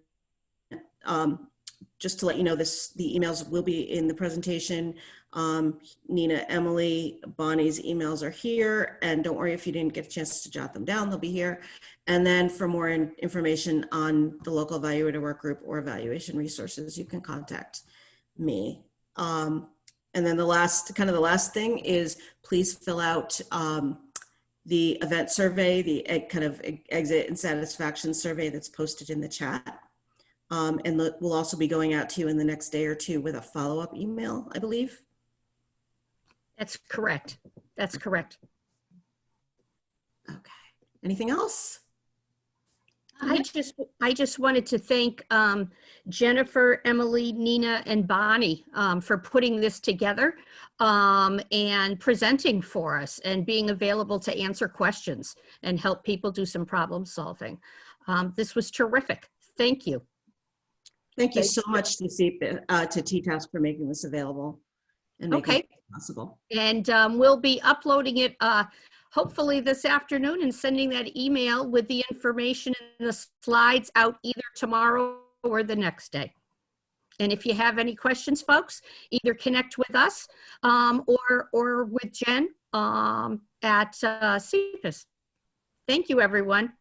B: just to let you know, the emails will be in the presentation. Nina, Emily, Bonnie's emails are here. And don't worry if you didn't get a chance to jot them down, they'll be here. And then for more information on the local evaluator work group or evaluation resources, you can contact me. And then the last thing is please fill out the event survey, the kind of exit and satisfaction survey that's posted in the chat. And we'll also be going out to you in the next day or two with a follow-up email, I believe.
A: That's correct. That's correct.
B: Okay. Anything else?
A: I just wanted to thank Jennifer, Emily, Nina, and Bonnie for putting this together and presenting for us and being available to answer questions and help people do some problem solving. This was terrific. Thank you.
B: Thank you so much to TTASC for making this available and making it possible.
A: And we'll be uploading it hopefully this afternoon and sending that email with the information and the slides out either tomorrow or the next day. And if you have any questions, folks, either connect with us or with Jen at CPAS. Thank you, everyone.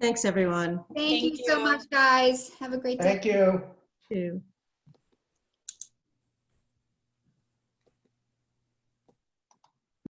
B: Thanks, everyone.
D: Thank you so much, guys. Have a great day.
I: Thank you.
A: Too.